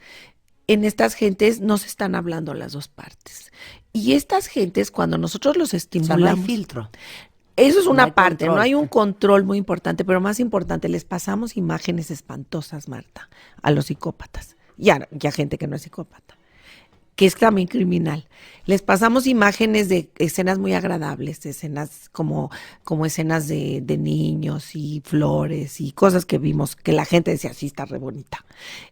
[SPEAKER 4] En estas gentes no se están hablando las dos partes. Y estas gentes, cuando nosotros los estimulamos...
[SPEAKER 2] O sea, no hay filtro.
[SPEAKER 4] Eso es una parte,
[SPEAKER 2] control.
[SPEAKER 4] No hay un control muy importante, pero más importante, les pasamos imágenes espantosas, Marta, a los psicópatas. Ya gente que no es psicópata, que es también criminal. Les pasamos imágenes de escenas muy agradables, escenas como escenas de niños y flores y cosas que vimos, que la gente decía, sí, está re bonita.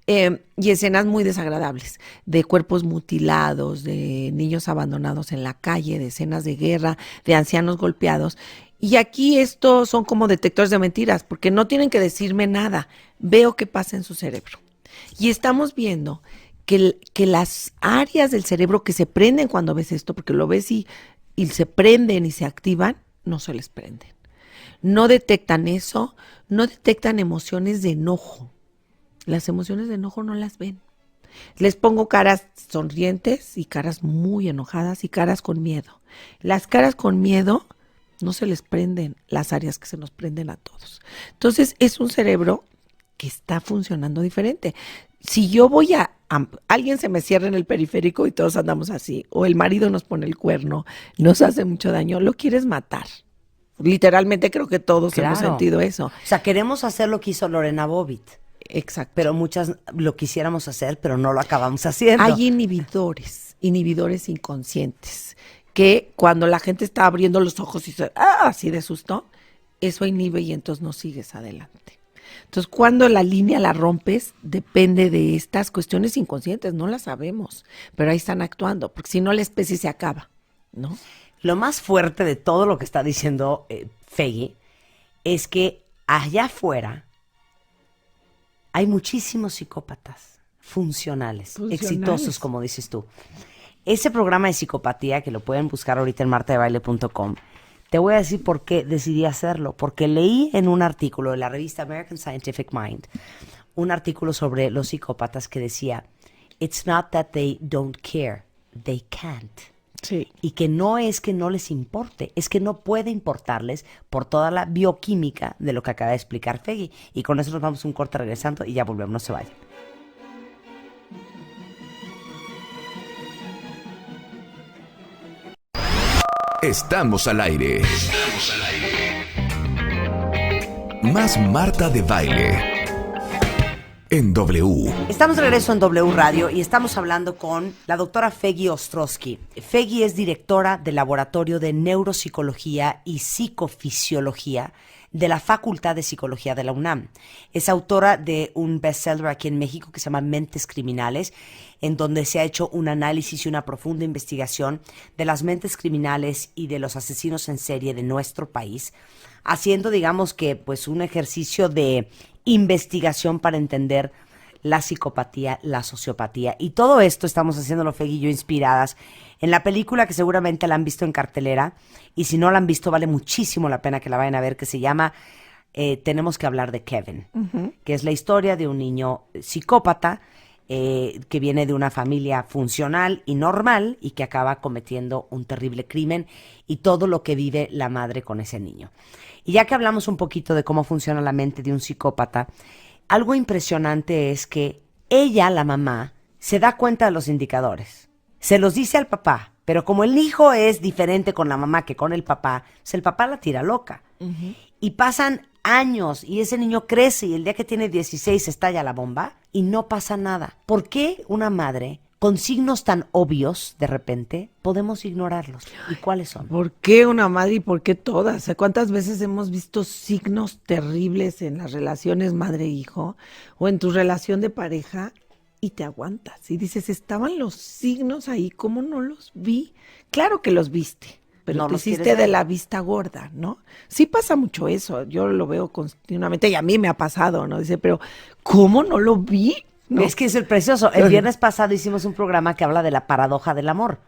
[SPEAKER 4] Y escenas muy desagradables, de cuerpos mutilados, de niños abandonados en la calle, de escenas de guerra, de ancianos golpeados. Y aquí estos son como detectores de mentiras, porque no tienen que decirme nada. Veo qué pasa en su cerebro. Y estamos viendo que las áreas del cerebro que se prenden cuando ves esto, porque lo ves y se prenden y se activan, no se les prenden. No detectan eso, no detectan emociones de enojo. Las emociones de enojo no las ven. Les pongo caras sonrientes y caras muy enojadas y caras con miedo. Las caras con miedo no se les prenden las áreas que se nos prenden a todos. Entonces es un cerebro que está funcionando diferente. Si yo voy alguien se me cierra en el periférico y todos andamos así, o el marido nos pone el cuerno, nos hace mucho daño, lo quieres matar. Literalmente creo que todos hemos sentido eso.
[SPEAKER 2] O sea, queremos hacer lo que hizo Lorena Bobbitt.
[SPEAKER 4] Exacto.
[SPEAKER 2] Pero muchas lo quisiéramos hacer, pero no lo acabamos haciendo.
[SPEAKER 4] Hay inhibidores inconscientes, que cuando la gente está abriendo los ojos y se así de susto, eso inhibe y entonces no sigues adelante. Entonces, cuando la línea la rompes, depende de estas cuestiones inconscientes, no las sabemos, pero ahí están actuando, porque si no la especie se acaba, ¿no?
[SPEAKER 2] Lo más fuerte de todo lo que está diciendo Feggy es que allá afuera hay muchísimos psicópatas funcionales, exitosos, como dices tú. Ese programa de psicopatía, que lo pueden buscar ahorita en martadebaile.com, te voy a decir por qué decidí hacerlo. Porque leí en un artículo de la revista American Scientific Mind, un artículo sobre los psicópatas que decía, it's not that they don't care, they can't.
[SPEAKER 4] Sí.
[SPEAKER 2] Y que no es que no les importe, es que no puede importarles por toda la bioquímica de lo que acaba de explicar Feggy. Y con eso nos vamos a un corte regresando y ya volvemos, no se vayan.
[SPEAKER 1] Estamos al aire. Más Marta de Baile. En W.
[SPEAKER 2] Estamos de regreso en W Radio y estamos hablando con la doctora Feggy Ostrowski. Feggy es directora del Laboratorio de Neuropsicología y Psicofisiología de la Facultad de Psicología de la UNAM. Es autora de un bestseller aquí en México que se llama Mentes Criminales, en donde se ha hecho un análisis y una profunda investigación de las mentes criminales y de los asesinos en serie de nuestro país, haciendo, digamos que, pues un ejercicio de investigación para entender la psicopatía, la sociopatía. Y todo esto estamos haciéndolo, Feggy y yo, inspiradas en la película que seguramente la han visto en cartelera, y si no la han visto vale muchísimo la pena que la vayan a ver, que se llama Tenemos que hablar de Kevin, que es la historia de un niño psicópata que viene de una familia funcional y normal y que acaba cometiendo un terrible crimen, y todo lo que vive la madre con ese niño. Y ya que hablamos un poquito de cómo funciona la mente de un psicópata, algo impresionante es que ella, la mamá, se da cuenta de los indicadores. Se los dice al papá, pero como el hijo es diferente con la mamá que con el papá, pues el papá la tira loca. Y pasan años y ese niño crece y el día que tiene 16 estalla la bomba y no pasa nada. ¿Por qué una madre, con signos tan obvios, de repente, podemos ignorarlos? ¿Y cuáles son?
[SPEAKER 4] ¿Por qué una madre y por qué todas? O sea, ¿cuántas veces hemos visto signos terribles en las relaciones madre-hijo o en tu relación de pareja y te aguantas? Y dices, estaban los signos ahí, ¿cómo no los vi? Claro que los viste, pero
[SPEAKER 2] No
[SPEAKER 4] te
[SPEAKER 2] los
[SPEAKER 4] hiciste
[SPEAKER 2] quieres
[SPEAKER 4] de
[SPEAKER 2] ver.
[SPEAKER 4] la vista gorda, ¿no? Sí pasa mucho eso, yo lo veo continuamente y a mí me ha pasado, ¿no? Dice, pero ¿cómo no lo vi? ¿No?
[SPEAKER 2] Es que es el precioso. El viernes pasado hicimos un programa que habla de la paradoja del amor.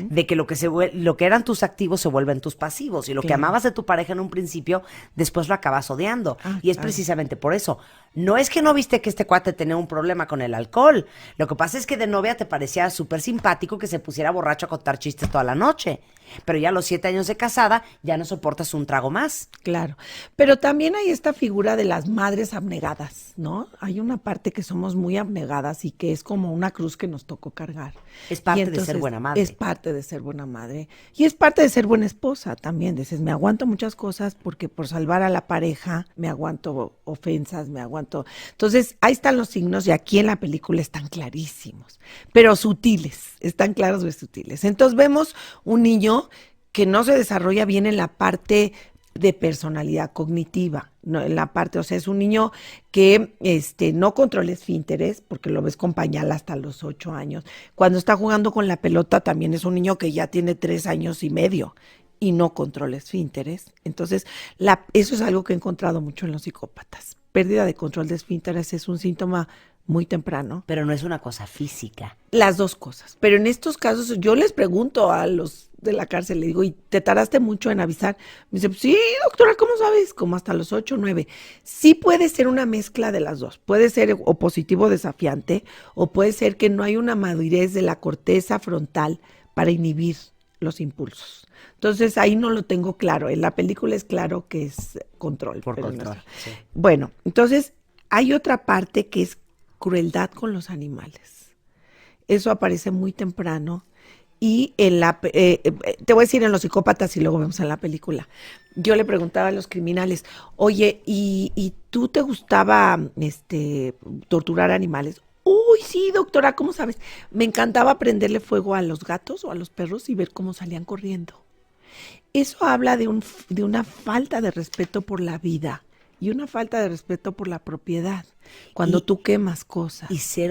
[SPEAKER 2] De que lo que eran tus activos se vuelven tus pasivos. Y lo que
[SPEAKER 4] Claro.
[SPEAKER 2] amabas de tu pareja en un principio, después lo acabas odiando.
[SPEAKER 4] Ah,
[SPEAKER 2] Y es
[SPEAKER 4] claro.
[SPEAKER 2] precisamente por eso. No es que no viste que este cuate tenía un problema con el alcohol. Lo que pasa es que de novia te parecía súper simpático que se pusiera borracho a contar chistes toda la noche. Pero ya a los 7 años de casada, ya no soportas un trago más.
[SPEAKER 4] Claro, pero también hay esta figura de las madres abnegadas, ¿no? Hay una parte que somos muy abnegadas y que es como una cruz que nos tocó cargar.
[SPEAKER 2] Es parte
[SPEAKER 4] Y
[SPEAKER 2] de ser
[SPEAKER 4] entonces,
[SPEAKER 2] buena madre.
[SPEAKER 4] Es parte de ser buena madre y es parte de ser buena esposa también. Dices, me aguanto muchas cosas porque por salvar a la pareja me aguanto ofensas, me aguanto. Entonces, ahí están los signos y aquí en la película están clarísimos, pero sutiles, están claros y sutiles. Entonces vemos un niño que no se desarrolla bien en la parte de personalidad cognitiva, no, en la parte, o sea, es un niño que no controla esfínteres, porque lo ves con pañal hasta los 8 años. Cuando está jugando con la pelota también es un niño que ya tiene 3 años y medio y no controla esfínteres. Entonces, eso es algo que he encontrado mucho en los psicópatas. Pérdida de control de esfínteres es un síntoma muy temprano.
[SPEAKER 2] Pero no es una cosa física.
[SPEAKER 4] Las dos cosas. Pero en estos casos yo les pregunto a los de la cárcel, le digo, ¿y te tardaste mucho en avisar? Me dice, sí, doctora, ¿cómo sabes? Como hasta los 8 o 9. Sí puede ser una mezcla de las dos. Puede ser o positivo desafiante o puede ser que no hay una madurez de la corteza frontal para inhibir los impulsos. Entonces ahí no lo tengo claro. En la película es claro que es control.
[SPEAKER 2] Por
[SPEAKER 4] pero
[SPEAKER 2] control,
[SPEAKER 4] no es-
[SPEAKER 2] sí.
[SPEAKER 4] Bueno, entonces hay otra parte que es crueldad con los animales. Eso aparece muy temprano y te voy a decir en los psicópatas y luego vemos en la película. Yo le preguntaba a los criminales, oye, ¿y tú te gustaba torturar animales? Uy, sí, doctora, ¿cómo sabes? Me encantaba prenderle fuego a los gatos o a los perros y ver cómo salían corriendo. Eso habla de una falta de respeto por la vida y una falta de respeto por la propiedad. Cuando
[SPEAKER 2] Y-
[SPEAKER 4] tú quemas cosas.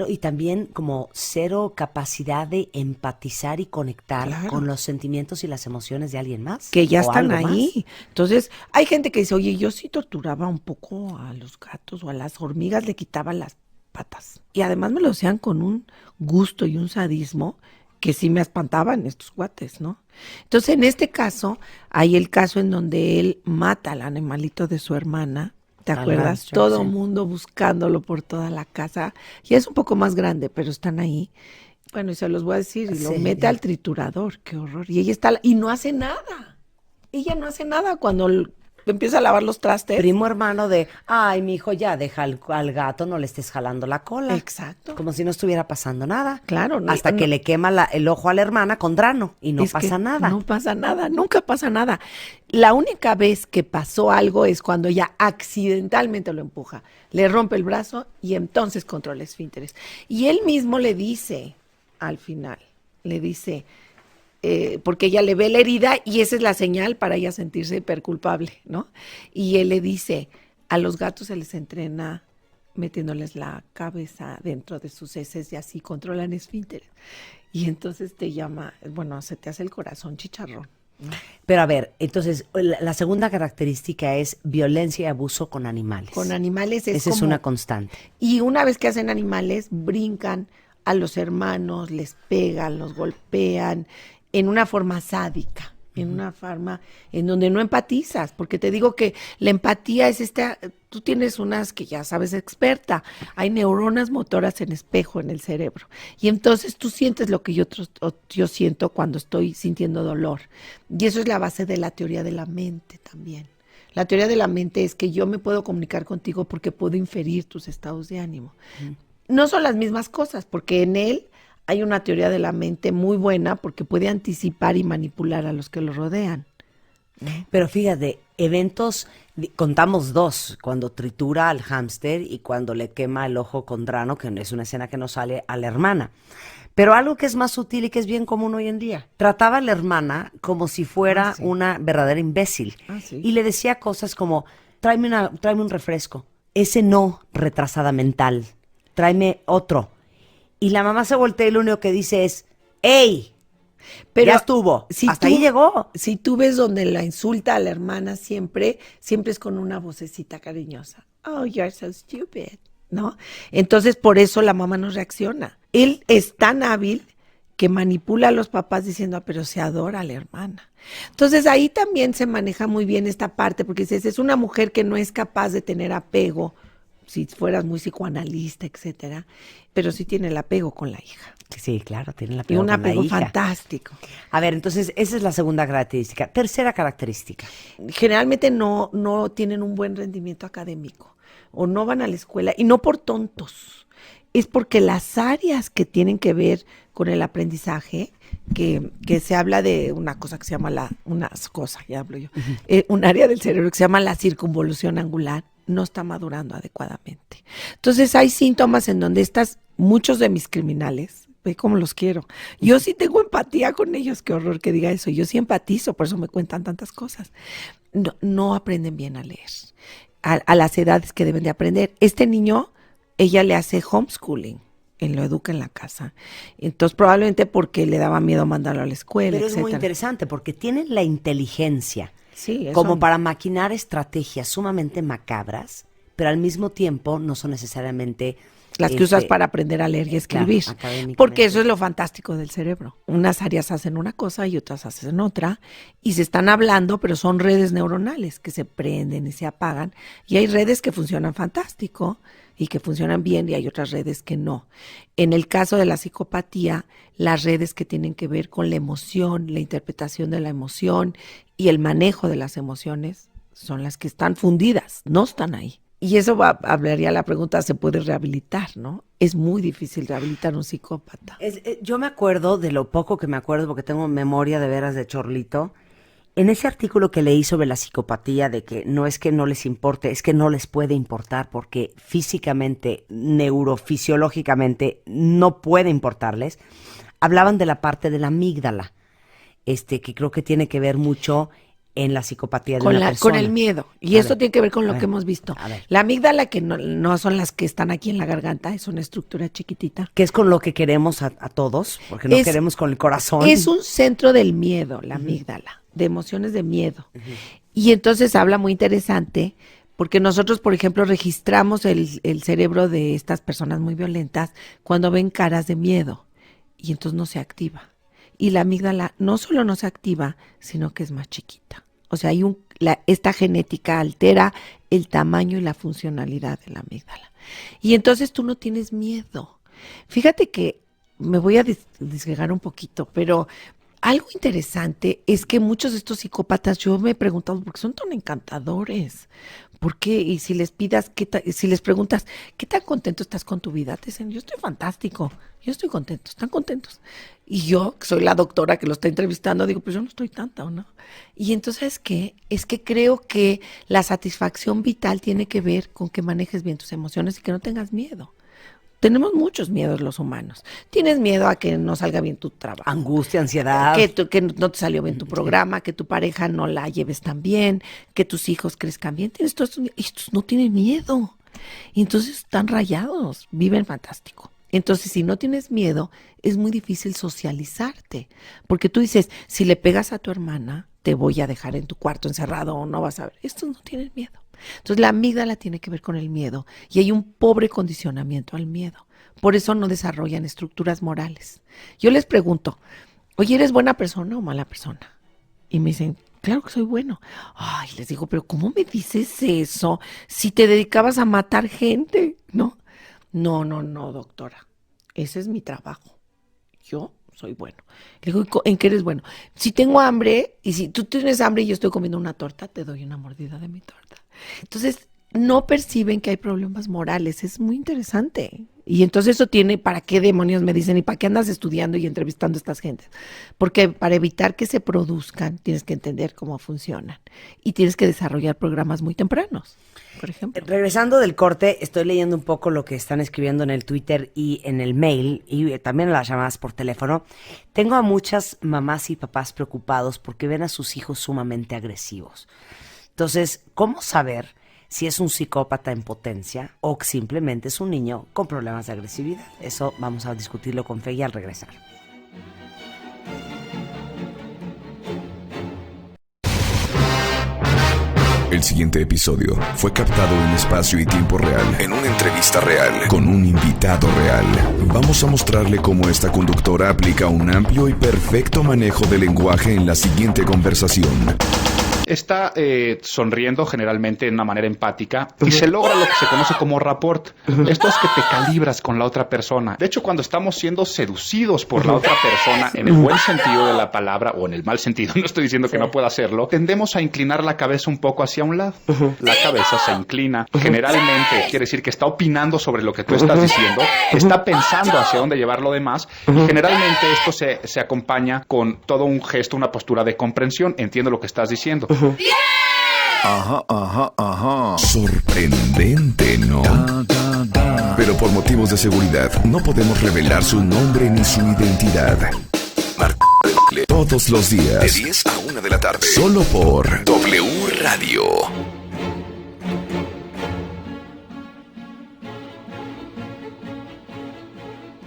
[SPEAKER 2] Y también como cero capacidad de empatizar y conectar
[SPEAKER 4] Claro.
[SPEAKER 2] con los sentimientos y las emociones de alguien más.
[SPEAKER 4] Que ya
[SPEAKER 2] o
[SPEAKER 4] están
[SPEAKER 2] algo
[SPEAKER 4] ahí.
[SPEAKER 2] más.
[SPEAKER 4] Entonces, hay gente que dice, oye, yo sí torturaba un poco a los gatos o a las hormigas, le quitaba las patas. Y además me lo hacían con un gusto y un sadismo que sí me espantaban estos cuates, ¿no? Entonces, en este caso, hay el caso en donde él mata al animalito de su hermana. ¿Te
[SPEAKER 2] Al
[SPEAKER 4] acuerdas?
[SPEAKER 2] hámster,
[SPEAKER 4] Todo
[SPEAKER 2] sí.
[SPEAKER 4] el mundo buscándolo por toda la casa. Ya es un poco más grande, pero están ahí. Bueno, y se los voy a decir, y lo
[SPEAKER 2] Sí,
[SPEAKER 4] mete
[SPEAKER 2] ya.
[SPEAKER 4] al triturador, qué horror. Y ella está, y no hace nada. Ella no hace nada cuando empieza a lavar los trastes.
[SPEAKER 2] Primo hermano de, ay, mi hijo, ya deja al gato, no le estés jalando la cola.
[SPEAKER 4] Exacto.
[SPEAKER 2] Como si no estuviera pasando nada.
[SPEAKER 4] Claro, no-
[SPEAKER 2] Hasta que
[SPEAKER 4] no-
[SPEAKER 2] le quema el ojo a la hermana con drano y no
[SPEAKER 4] Es que
[SPEAKER 2] pasa nada.
[SPEAKER 4] No pasa nada, nunca pasa nada. La única vez que pasó algo es cuando ella accidentalmente lo empuja, le rompe el brazo y entonces controla esfínteres. Y él mismo le dice, al final, le dice, porque ella le ve la herida y esa es la señal para ella sentirse hiperculpable, ¿no? Y él le dice, a los gatos se les entrena metiéndoles la cabeza dentro de sus heces y así controlan esfínteres. Y entonces te llama, bueno, se te hace el corazón chicharrón.
[SPEAKER 2] Pero a ver, entonces, la segunda característica es violencia y abuso con animales.
[SPEAKER 4] Con animales
[SPEAKER 2] Esa es
[SPEAKER 4] como-
[SPEAKER 2] una constante.
[SPEAKER 4] Y una vez que hacen animales, brincan a los hermanos, les pegan, los golpean, en una forma sádica, en una forma en donde no empatizas, porque te digo que la empatía es tú tienes unas que ya sabes experta, hay neuronas motoras en espejo en el cerebro, y entonces tú sientes lo que yo siento cuando estoy sintiendo dolor, y eso es la base de la teoría de la mente también. La teoría de la mente es que yo me puedo comunicar contigo porque puedo inferir tus estados de ánimo. No son las mismas cosas, porque en él hay una teoría de la mente muy buena porque puede anticipar y manipular a los que lo rodean.
[SPEAKER 2] Pero fíjate, eventos, contamos dos, cuando tritura al hámster y cuando le quema el ojo con drano, que es una escena que no sale a la hermana. Pero algo que es más sutil y que es bien común hoy en día. Trataba a la hermana como si fuera
[SPEAKER 4] Sí.
[SPEAKER 2] una verdadera imbécil.
[SPEAKER 4] Sí.
[SPEAKER 2] Y le decía cosas como, tráeme un refresco. Ese no, retrasada mental. Tráeme otro. Y la mamá se voltea y lo único que dice es, ¡ey!
[SPEAKER 4] Pero
[SPEAKER 2] ya estuvo.
[SPEAKER 4] si
[SPEAKER 2] Hasta ahí llegó.
[SPEAKER 4] Si tú ves donde la insulta a la hermana siempre es con una vocecita cariñosa. Oh, you're so stupid, ¿no? Entonces, por eso la mamá no reacciona. Él es tan hábil que manipula a los papás diciendo, pero se adora a la hermana. Entonces, ahí también se maneja muy bien esta parte, porque dices, es una mujer que no es capaz de tener apego, si fueras muy psicoanalista, etcétera, pero sí tiene el apego con la hija.
[SPEAKER 2] Sí, claro, tiene la
[SPEAKER 4] Y un
[SPEAKER 2] con la
[SPEAKER 4] apego
[SPEAKER 2] hija.
[SPEAKER 4] fantástico.
[SPEAKER 2] A ver, entonces, esa es la segunda característica. Tercera característica.
[SPEAKER 4] Generalmente no tienen un buen rendimiento académico o no van a la escuela y no por tontos, es porque las áreas que tienen que ver con el aprendizaje, que se habla de una cosa que se llama un área del cerebro que se llama la circunvolución angular, no está madurando adecuadamente. Entonces hay síntomas en donde muchos de mis criminales, ve cómo los quiero. Yo sí tengo empatía con ellos, qué horror que diga eso. Yo sí empatizo, por eso me cuentan tantas cosas. No aprenden bien a leer a las edades que deben de aprender. Este niño, ella le hace homeschooling, él lo educa en la casa. Entonces, probablemente porque le daba miedo mandarlo a la escuela,
[SPEAKER 2] Pero es muy
[SPEAKER 4] etcétera.
[SPEAKER 2] interesante porque tienen la inteligencia
[SPEAKER 4] Sí,
[SPEAKER 2] como para maquinar estrategias sumamente macabras, pero al mismo tiempo no son necesariamente
[SPEAKER 4] las que usas para aprender a leer y escribir.
[SPEAKER 2] Claro, académicamente.
[SPEAKER 4] Porque eso es lo fantástico del cerebro. Unas áreas hacen una cosa y otras hacen otra. Y se están hablando, pero son redes neuronales que se prenden y se apagan. Y hay redes que funcionan fantástico y que funcionan bien y hay otras redes que no. En el caso de la psicopatía, las redes que tienen que ver con la emoción, la interpretación de la emoción y el manejo de las emociones son las que están fundidas, no están ahí. Y eso hablaría la pregunta, ¿se puede rehabilitar, no? Es muy difícil rehabilitar a un psicópata.
[SPEAKER 2] Yo me acuerdo de lo poco que me acuerdo, porque tengo memoria de veras de chorlito, en ese artículo que leí sobre la psicopatía, de que no es que no les importe, es que no les puede importar, porque físicamente, neurofisiológicamente, no puede importarles, hablaban de la parte de la amígdala, que creo que tiene que ver mucho en la psicopatía de
[SPEAKER 4] con,
[SPEAKER 2] una persona?
[SPEAKER 4] con el miedo. Y
[SPEAKER 2] A
[SPEAKER 4] esto
[SPEAKER 2] ver,
[SPEAKER 4] tiene que ver con
[SPEAKER 2] a
[SPEAKER 4] lo
[SPEAKER 2] ver,
[SPEAKER 4] que hemos visto.
[SPEAKER 2] a ver.
[SPEAKER 4] La amígdala, que no son las que están aquí en la garganta, es una estructura chiquitita.
[SPEAKER 2] ¿Qué es con lo que queremos a todos? Porque no queremos con el corazón.
[SPEAKER 4] Es un centro del miedo, la amígdala, de emociones de miedo. Y entonces habla muy interesante, porque nosotros, por ejemplo, registramos el cerebro de estas personas muy violentas cuando ven caras de miedo. Y entonces no se activa. Y la amígdala no solo no se activa, sino que es más chiquita. O sea, esta genética altera el tamaño y la funcionalidad de la amígdala. Y entonces tú no tienes miedo. Fíjate que me voy a disgregar un poquito, pero algo interesante es que muchos de estos psicópatas, yo me he preguntado, ¿por qué son tan encantadores? ¿Por qué? Y si les si les preguntas, ¿qué tan contento estás con tu vida? Te dicen, yo estoy fantástico, yo estoy contento, están contentos. Y yo, que soy la doctora que lo está entrevistando, digo, pues yo no estoy tanta, ¿o no? Y entonces, ¿qué? Es que creo que la satisfacción vital tiene que ver con que manejes bien tus emociones y que no tengas miedo. Tenemos muchos miedos los humanos. Tienes miedo a que no salga bien tu trabajo.
[SPEAKER 2] Angustia, ansiedad.
[SPEAKER 4] Que no te salió bien tu programa, que tu pareja no la lleves tan bien, que tus hijos crezcan bien. Tienes todos estos miedos. Estos no tienen miedo. Y entonces están rayados, viven fantástico. Entonces, si no tienes miedo, es muy difícil socializarte. Porque tú dices, si le pegas a tu hermana, te voy a dejar en tu cuarto encerrado o no vas a ver. Estos no tienen miedo. Entonces la amígdala tiene que ver con el miedo y hay un pobre condicionamiento al miedo. Por eso no desarrollan estructuras morales. Yo les pregunto, oye, ¿eres buena persona o mala persona? Y me dicen, claro que soy bueno. Ay, les digo, pero ¿cómo me dices eso si te dedicabas a matar gente? No, doctora, ese es mi trabajo. Yo soy bueno. Le digo, ¿en qué eres bueno? Si tengo hambre y si tú tienes hambre y yo estoy comiendo una torta, te doy una mordida de mi torta. Entonces, no perciben que hay problemas morales. Es muy interesante. Y entonces eso tiene, ¿para qué demonios me dicen? ¿Y para qué andas estudiando y entrevistando a estas gentes? Porque para evitar que se produzcan, tienes que entender cómo funcionan. Y tienes que desarrollar programas muy tempranos, por ejemplo.
[SPEAKER 2] Regresando del corte, estoy leyendo un poco lo que están escribiendo en el Twitter y en el mail, y también en las llamadas por teléfono. Tengo a muchas mamás y papás preocupados porque ven a sus hijos sumamente agresivos. Entonces, ¿cómo saber si es un psicópata en potencia o simplemente es un niño con problemas de agresividad? Eso vamos a discutirlo con Fegui al regresar.
[SPEAKER 1] El siguiente episodio fue captado en espacio y tiempo real, en una entrevista real, con un invitado real. Vamos a mostrarle cómo esta conductora aplica un amplio y perfecto manejo del lenguaje en la siguiente conversación.
[SPEAKER 5] Está sonriendo generalmente de una manera empática y se logra lo que se conoce como rapport. Esto es que te calibras con la otra persona. De hecho, cuando estamos siendo seducidos por la otra persona, en el buen sentido de la palabra o en el mal sentido, no estoy diciendo que no pueda hacerlo, tendemos a inclinar la cabeza un poco hacia un lado. La cabeza se inclina. Generalmente quiere decir que está opinando sobre lo que tú estás diciendo, está pensando hacia dónde llevar lo demás y generalmente esto se acompaña con todo un gesto, una postura de comprensión. Entiendo lo que estás diciendo.
[SPEAKER 1] Ajá. Sorprendente, ¿no? Pero por motivos de seguridad, no podemos revelar su nombre ni su identidad. Marta de Baile. Todos los días. De 10 a 1 de la tarde. Solo por W Radio.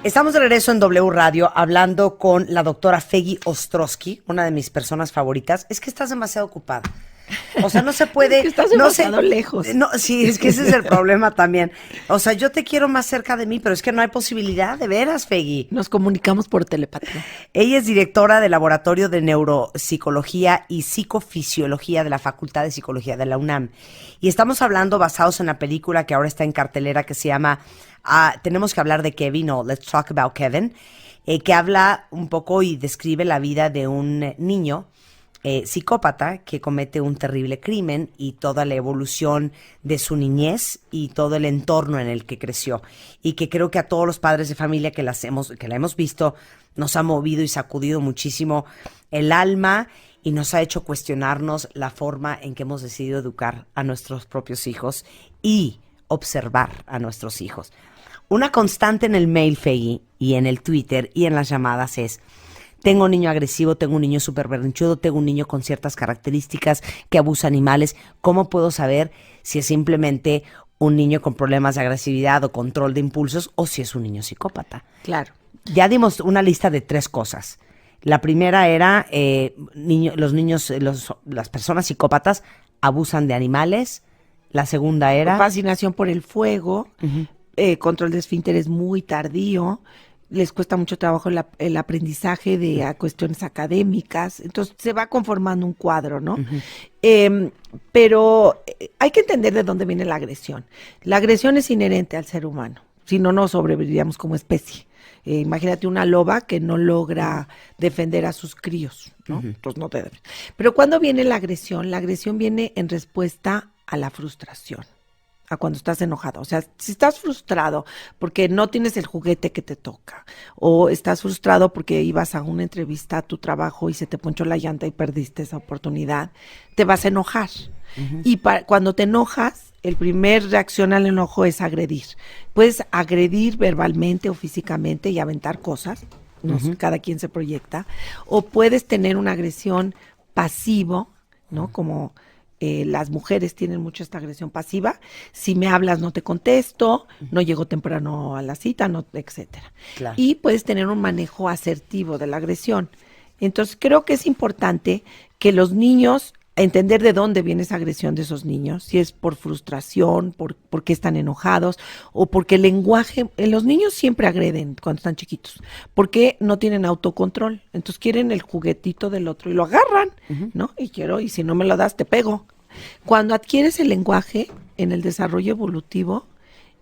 [SPEAKER 2] Estamos de regreso en W Radio hablando con la doctora Fegui Ostrowski, una de mis personas favoritas. Es que estás demasiado ocupada. O sea, no se puede...
[SPEAKER 4] Es que estás demasiado lejos.
[SPEAKER 2] No, sí, es que ese es el problema también. O sea, yo te quiero más cerca de mí, pero es que no hay posibilidad, de veras, Fegui.
[SPEAKER 4] Nos comunicamos por telepatía.
[SPEAKER 2] Ella es directora del Laboratorio de Neuropsicología y Psicofisiología de la Facultad de Psicología de la UNAM. Y estamos hablando basados en la película que ahora está en cartelera que se llama Tenemos que hablar de Kevin o Let's Talk About Kevin, que habla un poco y describe la vida de un niño psicópata que comete un terrible crimen y toda la evolución de su niñez y todo el entorno en el que creció, y que creo que a todos los padres de familia que la hemos visto nos ha movido y sacudido muchísimo el alma y nos ha hecho cuestionarnos la forma en que hemos decidido educar a nuestros propios hijos y observar a nuestros hijos. Una constante en el mail, Fegui, y en el Twitter y en las llamadas es: tengo un niño agresivo, tengo un niño súper berrinchudo, tengo un niño con ciertas características que abusa animales. ¿Cómo puedo saber si es simplemente un niño con problemas de agresividad o control de impulsos o si es un niño psicópata?
[SPEAKER 4] Claro.
[SPEAKER 2] Ya dimos una lista de 3 cosas. La primera era las personas psicópatas abusan de animales. La segunda era
[SPEAKER 4] Fascinación por el fuego, control de esfínteres muy tardío, les cuesta mucho trabajo el aprendizaje de cuestiones académicas, entonces se va conformando un cuadro, ¿no? Pero hay que entender de dónde viene la agresión. La agresión es inherente al ser humano, si no, no sobreviviríamos como especie. Imagínate una loba que no logra defender a sus críos, ¿no? Pues no te debe. Pero ¿cuándo viene la agresión? La agresión viene en respuesta a la frustración, a cuando estás enojado. O sea, si estás frustrado porque no tienes el juguete que te toca, o estás frustrado porque ibas a una entrevista a tu trabajo y se te ponchó la llanta y perdiste esa oportunidad, te vas a enojar. Y cuando te enojas, el primer reacción al enojo es agredir. Puedes agredir verbalmente o físicamente y aventar cosas, no sé, cada quien se proyecta, o puedes tener una agresión pasivo, ¿no? Como las mujeres tienen mucho esta agresión pasiva. Si me hablas no te contesto, no llego temprano a la cita, no, etcétera.
[SPEAKER 2] Claro.
[SPEAKER 4] Y puedes tener un manejo asertivo de la agresión. Entonces creo que es importante que los niños entender de dónde viene esa agresión de esos niños, si es por frustración, porque están enojados, o porque el lenguaje, los niños siempre agreden cuando están chiquitos, porque no tienen autocontrol, entonces quieren el juguetito del otro y lo agarran, ¿no? Y si no me lo das, te pego. Cuando adquieres el lenguaje en el desarrollo evolutivo,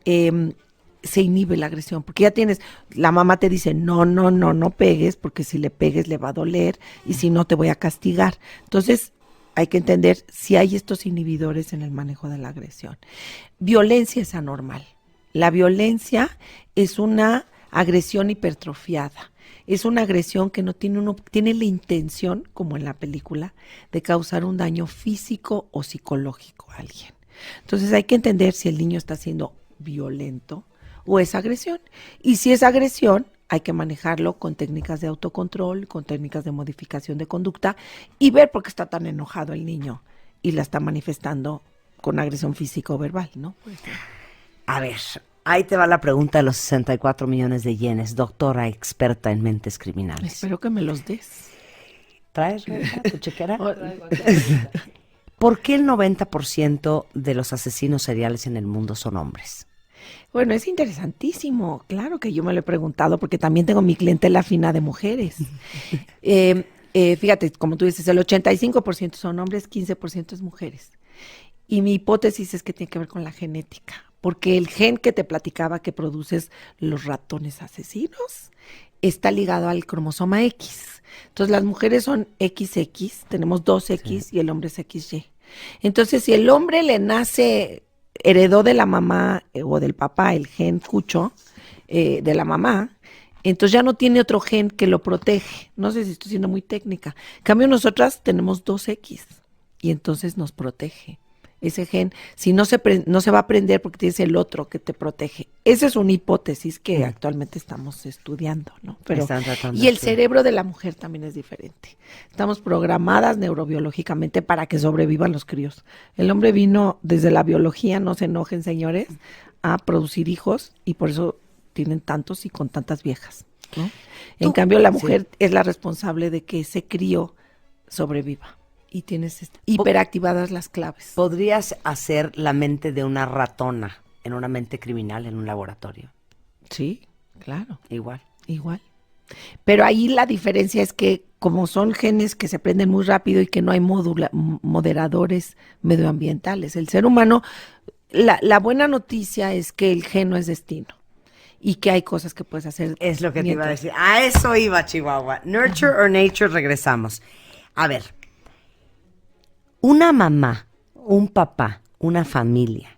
[SPEAKER 4] se inhibe la agresión, porque ya tienes, la mamá te dice, no pegues, porque si le pegues le va a doler, y si no te voy a castigar. Entonces, hay que entender si hay estos inhibidores en el manejo de la agresión. Violencia es anormal. La violencia es una agresión hipertrofiada. Es una agresión que no tiene la intención, como en la película, de causar un daño físico o psicológico a alguien. Entonces hay que entender si el niño está siendo violento o es agresión. Y si es agresión, hay que manejarlo con técnicas de autocontrol, con técnicas de modificación de conducta y ver por qué está tan enojado el niño y la está manifestando con agresión física o verbal, ¿no? Pues,
[SPEAKER 2] A ver, ahí te va la pregunta de los 64 millones de yenes, doctora experta en mentes criminales.
[SPEAKER 4] espero que me los des.
[SPEAKER 2] ¿Traes tu chequera? ¿Por qué el 90% de los asesinos seriales en el mundo son hombres?
[SPEAKER 4] Bueno, es interesantísimo. Claro que yo me lo he preguntado porque también tengo mi clientela fina de mujeres. Fíjate, como tú dices, el 85% son hombres, 15% es mujeres. Y mi hipótesis es que tiene que ver con la genética, porque el gen que te platicaba que produces los ratones asesinos está ligado al cromosoma X. Entonces las mujeres son XX, tenemos 2X sí. Y el hombre es XY. Entonces si el hombre le nace, heredó de la mamá o del papá el gen cucho de la mamá, entonces ya no tiene otro gen que lo protege. No sé si estoy siendo muy técnica. En cambio nosotras tenemos 2X y entonces nos protege. Ese gen, si no se va a prender porque tienes el otro que te protege. Esa es una hipótesis que actualmente estamos estudiando, ¿no? Pero, y el cerebro de la mujer también es diferente. Estamos programadas neurobiológicamente para que sobrevivan los críos. El hombre vino desde la biología, no se enojen señores, a producir hijos y por eso tienen tantos y con tantas viejas, ¿no? En cambio la mujer es la responsable de que ese crío sobreviva. Y tienes hiperactivadas las claves.
[SPEAKER 2] ¿Podrías hacer la mente de una ratona en una mente criminal en un laboratorio?
[SPEAKER 4] Sí, claro.
[SPEAKER 2] Igual.
[SPEAKER 4] Pero ahí la diferencia es que como son genes que se prenden muy rápido y que no hay moderadores medioambientales, el ser humano, la buena noticia es que el gen no es destino y que hay cosas que puedes hacer.
[SPEAKER 2] Es lo que te iba a decir. A eso iba, Chihuahua. Nurture or nature, regresamos. A ver. Una mamá, un papá, una familia,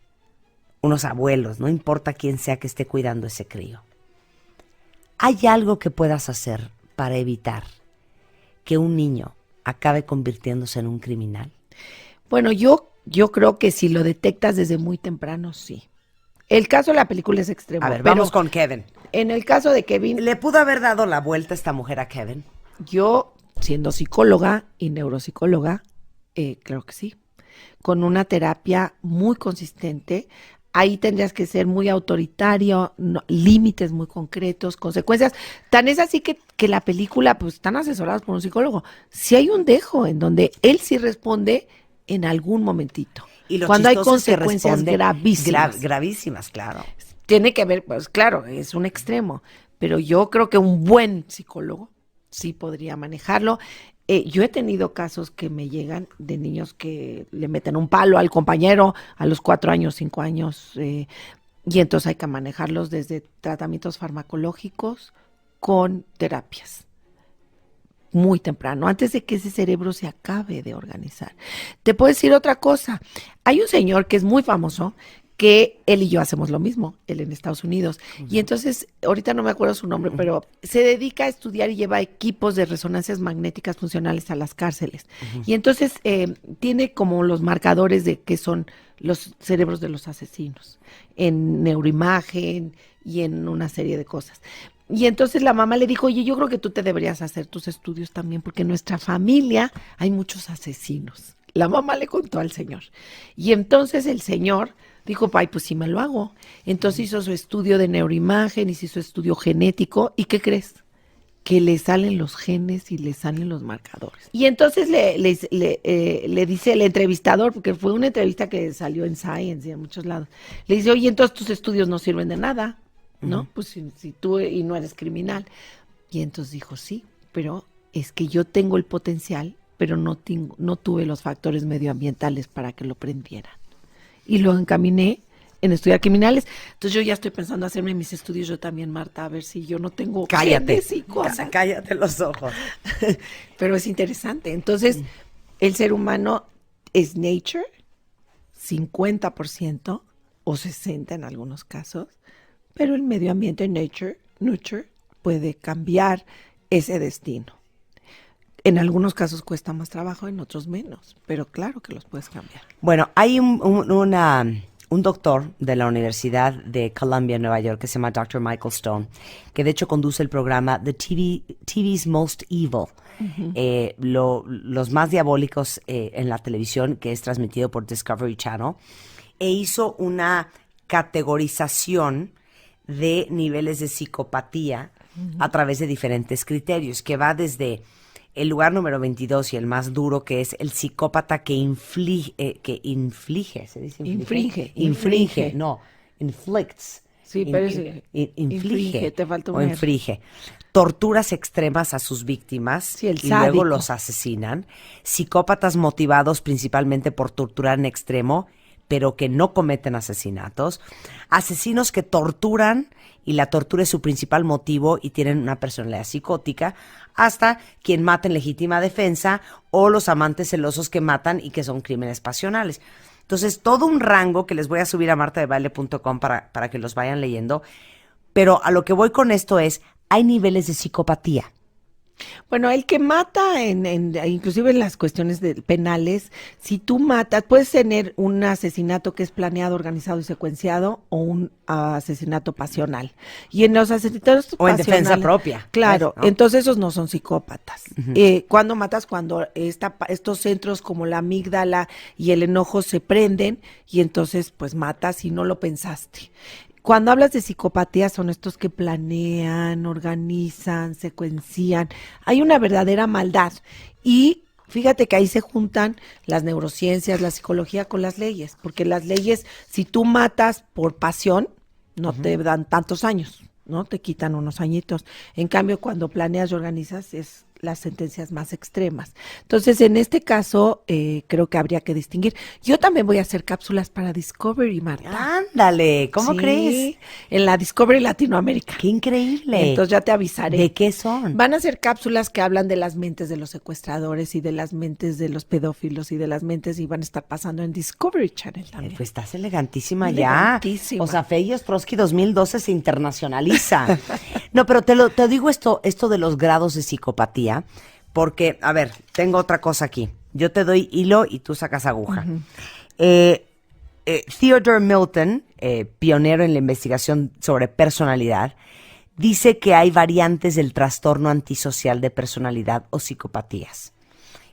[SPEAKER 2] unos abuelos, no importa quién sea que esté cuidando ese crío. ¿Hay algo que puedas hacer para evitar que un niño acabe convirtiéndose en un criminal?
[SPEAKER 4] Bueno, yo creo que si lo detectas desde muy temprano, sí. El caso de la película es extremo.
[SPEAKER 2] A ver, vamos con Kevin.
[SPEAKER 4] En el caso de Kevin...
[SPEAKER 2] ¿Le pudo haber dado la vuelta esta mujer a Kevin?
[SPEAKER 4] Yo, siendo psicóloga y neuropsicóloga, creo que sí. Con una terapia muy consistente, ahí tendrías que ser muy autoritario, límites muy concretos, consecuencias. Tan es así que la película, pues están asesoradas por un psicólogo. Si hay un dejo en donde él sí responde en algún momentito.
[SPEAKER 2] Y lo
[SPEAKER 4] cuando hay
[SPEAKER 2] chistoso es que
[SPEAKER 4] consecuencias
[SPEAKER 2] responde
[SPEAKER 4] gravísimas.
[SPEAKER 2] Gravísimas, claro.
[SPEAKER 4] Tiene que ver, pues claro, es un extremo, pero yo creo que un buen psicólogo sí podría manejarlo. Yo he tenido casos que me llegan de niños que le meten un palo al compañero a los 4 años, 5 años, y entonces hay que manejarlos desde tratamientos farmacológicos con terapias. Muy temprano, antes de que ese cerebro se acabe de organizar. Te puedo decir otra cosa. Hay un señor que es muy famoso, que él y yo hacemos lo mismo, él en Estados Unidos. Y entonces, ahorita no me acuerdo su nombre, pero se dedica a estudiar y lleva equipos de resonancias magnéticas funcionales a las cárceles. Y entonces tiene como los marcadores de qué son los cerebros de los asesinos, en neuroimagen y en una serie de cosas. Y entonces la mamá le dijo, oye, yo creo que tú te deberías hacer tus estudios también, porque en nuestra familia hay muchos asesinos. La mamá le contó al señor. Y entonces el señor dijo, ay, pues sí me lo hago. Entonces hizo su estudio de neuroimagen, hizo su estudio genético. ¿Y qué crees? Que le salen los genes y le salen los marcadores. Y entonces le dice el entrevistador, porque fue una entrevista que salió en Science y en muchos lados, le dice, oye, entonces tus estudios no sirven de nada, ¿no? Pues si tú y no eres criminal. Y entonces dijo, sí, pero es que yo tengo el potencial, pero no tuve los factores medioambientales para que lo prendieran. Y lo encaminé en estudiar criminales. Entonces yo ya estoy pensando hacerme mis estudios yo también, Marta, a ver si yo no tengo genes y cosas.
[SPEAKER 2] Cállate los ojos.
[SPEAKER 4] Pero es interesante. Entonces, el ser humano es nature, 50% o 60% en algunos casos, pero el medio ambiente, nurture, puede cambiar ese destino. En algunos casos cuesta más trabajo, en otros menos, pero claro que los puedes cambiar.
[SPEAKER 2] Bueno, hay un doctor de la Universidad de Columbia, en Nueva York, que se llama Dr. Michael Stone, que de hecho conduce el programa The TV's Most Evil, los más diabólicos en la televisión, que es transmitido por Discovery Channel, e hizo una categorización de niveles de psicopatía a través de diferentes criterios, que va desde el lugar número 22 y el más duro, que es el psicópata que inflige, ¿se dice inflige? Infringe, no, inflicts.
[SPEAKER 4] Sí, pero inflige, te falta un
[SPEAKER 2] inflige. Torturas extremas a sus víctimas,
[SPEAKER 4] sí, el
[SPEAKER 2] y
[SPEAKER 4] sádico.
[SPEAKER 2] luego los asesinan. Psicópatas motivados principalmente por torturar en extremo, pero que no cometen asesinatos. Asesinos que torturan y la tortura es su principal motivo y tienen una personalidad psicótica, hasta quien mata en legítima defensa o los amantes celosos que matan y que son crímenes pasionales. Entonces, todo un rango que les voy a subir a martadebaile.com para que los vayan leyendo, pero a lo que voy con esto es, hay niveles de psicopatía.
[SPEAKER 4] Bueno, el que mata, inclusive en las cuestiones penales, si tú matas, puedes tener un asesinato que es planeado, organizado y secuenciado, o un asesinato pasional. Y en los asesinatos
[SPEAKER 2] o en defensa propia.
[SPEAKER 4] Claro,
[SPEAKER 2] ¿no?
[SPEAKER 4] Entonces esos no son psicópatas. ¿Cuándo matas? Cuando estos centros como la amígdala y el enojo se prenden y entonces pues matas y no lo pensaste. Cuando hablas de psicopatía son estos que planean, organizan, secuencian. Hay una verdadera maldad. Y fíjate que ahí se juntan las neurociencias, la psicología con las leyes. Porque las leyes, si tú matas por pasión, no te dan tantos años, ¿no? Te quitan unos añitos. En cambio, cuando planeas y organizas, es las sentencias más extremas. Entonces, en este caso, creo que habría que distinguir. Yo también voy a hacer cápsulas para Discovery, Marta.
[SPEAKER 2] Ándale, ¿cómo crees?
[SPEAKER 4] En la Discovery Latinoamérica.
[SPEAKER 2] ¡Qué increíble!
[SPEAKER 4] Entonces ya te avisaré.
[SPEAKER 2] ¿De qué son?
[SPEAKER 4] Van a ser cápsulas que hablan de las mentes de los secuestradores y de las mentes de los pedófilos y de las mentes, y van a estar pasando en Discovery Channel también.
[SPEAKER 2] Pues estás elegantísima
[SPEAKER 4] Elegantísima.
[SPEAKER 2] ya. O sea, Fey Ostrowski 2012 se internacionaliza. No, pero te digo esto de los grados de psicopatía, porque, a ver, tengo otra cosa aquí. Yo te doy hilo y tú sacas aguja. Theodore Milton, pionero en la investigación sobre personalidad, dice que hay variantes del trastorno antisocial de personalidad o psicopatías.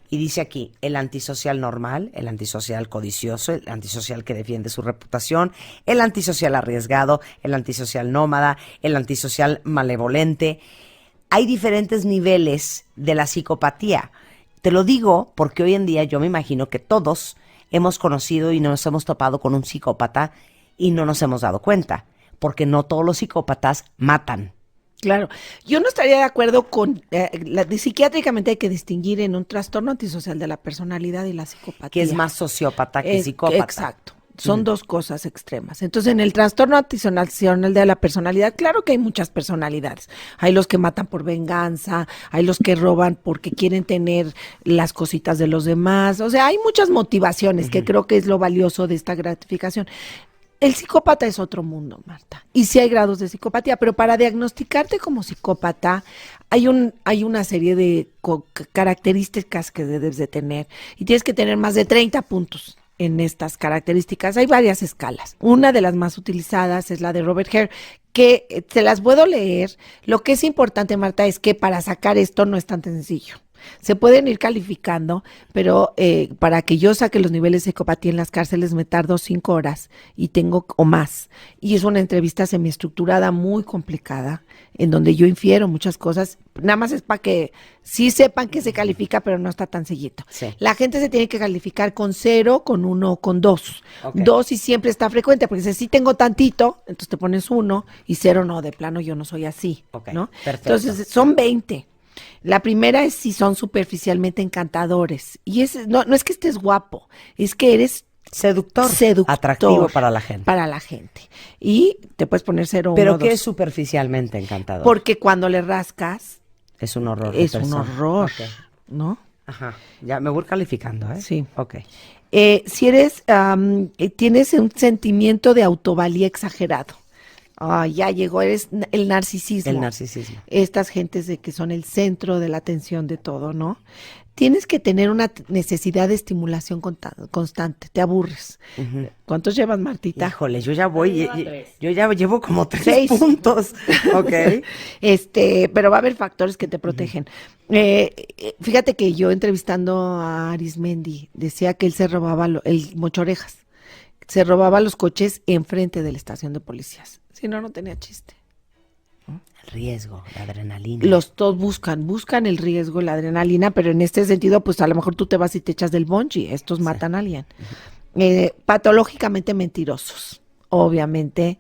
[SPEAKER 2] Y dice aquí, el antisocial normal, el antisocial codicioso, el antisocial que defiende su reputación, el antisocial arriesgado, el antisocial nómada, el antisocial malevolente. Hay diferentes niveles de la psicopatía. Te lo digo porque hoy en día yo me imagino que todos hemos conocido y nos hemos topado con un psicópata y no nos hemos dado cuenta, porque no todos los psicópatas matan.
[SPEAKER 4] Claro, yo no estaría de acuerdo con, psiquiátricamente hay que distinguir en un trastorno antisocial de la personalidad y la psicopatía.
[SPEAKER 2] Que es más sociópata que psicópata.
[SPEAKER 4] Exacto, son dos cosas extremas. Entonces, en el trastorno antisocial de la personalidad, claro que hay muchas personalidades. Hay los que matan por venganza, hay los que roban porque quieren tener las cositas de los demás. O sea, hay muchas motivaciones que creo que es lo valioso de esta gratificación. El psicópata es otro mundo, Marta. Y sí hay grados de psicopatía, pero para diagnosticarte como psicópata hay una serie de características que debes de tener. Y tienes que tener más de 30 puntos en estas características. Hay varias escalas. Una de las más utilizadas es la de Robert Hare, que te las puedo leer. Lo que es importante, Marta, es que para sacar esto no es tan sencillo. Se pueden ir calificando, pero para que yo saque los niveles de psicopatía en las cárceles me tardo 5 horas y tengo o más. Y es una entrevista semiestructurada muy complicada, en donde yo infiero muchas cosas. Nada más es para que sí sepan que se califica, pero no está tan seguido.
[SPEAKER 2] Sí.
[SPEAKER 4] La gente se tiene que calificar con 0, con 1, con 2.
[SPEAKER 2] Okay.
[SPEAKER 4] 2 y siempre está frecuente, porque si sí tengo tantito, entonces te pones 1 y 0 no, de plano yo no soy así.
[SPEAKER 2] Ok,
[SPEAKER 4] ¿no?
[SPEAKER 2] perfecto.
[SPEAKER 4] Entonces son 20. La primera es si son superficialmente encantadores. Y no es que estés guapo, es que eres
[SPEAKER 2] Seductor. Atractivo para la gente.
[SPEAKER 4] Para la gente. Y te puedes poner 0, 1, 2.
[SPEAKER 2] ¿Pero qué es superficialmente encantador?
[SPEAKER 4] Porque cuando le rascas,
[SPEAKER 2] es un horror. de
[SPEAKER 4] es un
[SPEAKER 2] persona.
[SPEAKER 4] horror,
[SPEAKER 2] Okay.
[SPEAKER 4] ¿no?
[SPEAKER 2] Ajá. Ya me voy calificando, ¿eh?
[SPEAKER 4] Sí.
[SPEAKER 2] Ok.
[SPEAKER 4] Si eres, tienes un sentimiento de autovalía exagerado. Ya llegó, eres el narcisismo.
[SPEAKER 2] El narcisismo.
[SPEAKER 4] Estas gentes de que son el centro de la atención de todo, ¿no? Tienes que tener una necesidad de estimulación constante, te aburres.
[SPEAKER 2] Uh-huh.
[SPEAKER 4] ¿Cuántos llevas, Martita?
[SPEAKER 2] Híjole, yo ya voy, yo ya llevo como 3
[SPEAKER 4] 6
[SPEAKER 2] puntos. Ok.
[SPEAKER 4] Pero va a haber factores que te protegen. Fíjate que yo entrevistando a Arismendi decía que él se robaba el mochorejas. Se robaba los coches enfrente de la estación de policías. Si no, no tenía chiste.
[SPEAKER 2] El riesgo, la adrenalina.
[SPEAKER 4] Los dos buscan el riesgo, la adrenalina, pero en este sentido, pues a lo mejor tú te vas y te echas del bungee. Estos matan a alguien. Patológicamente mentirosos. Obviamente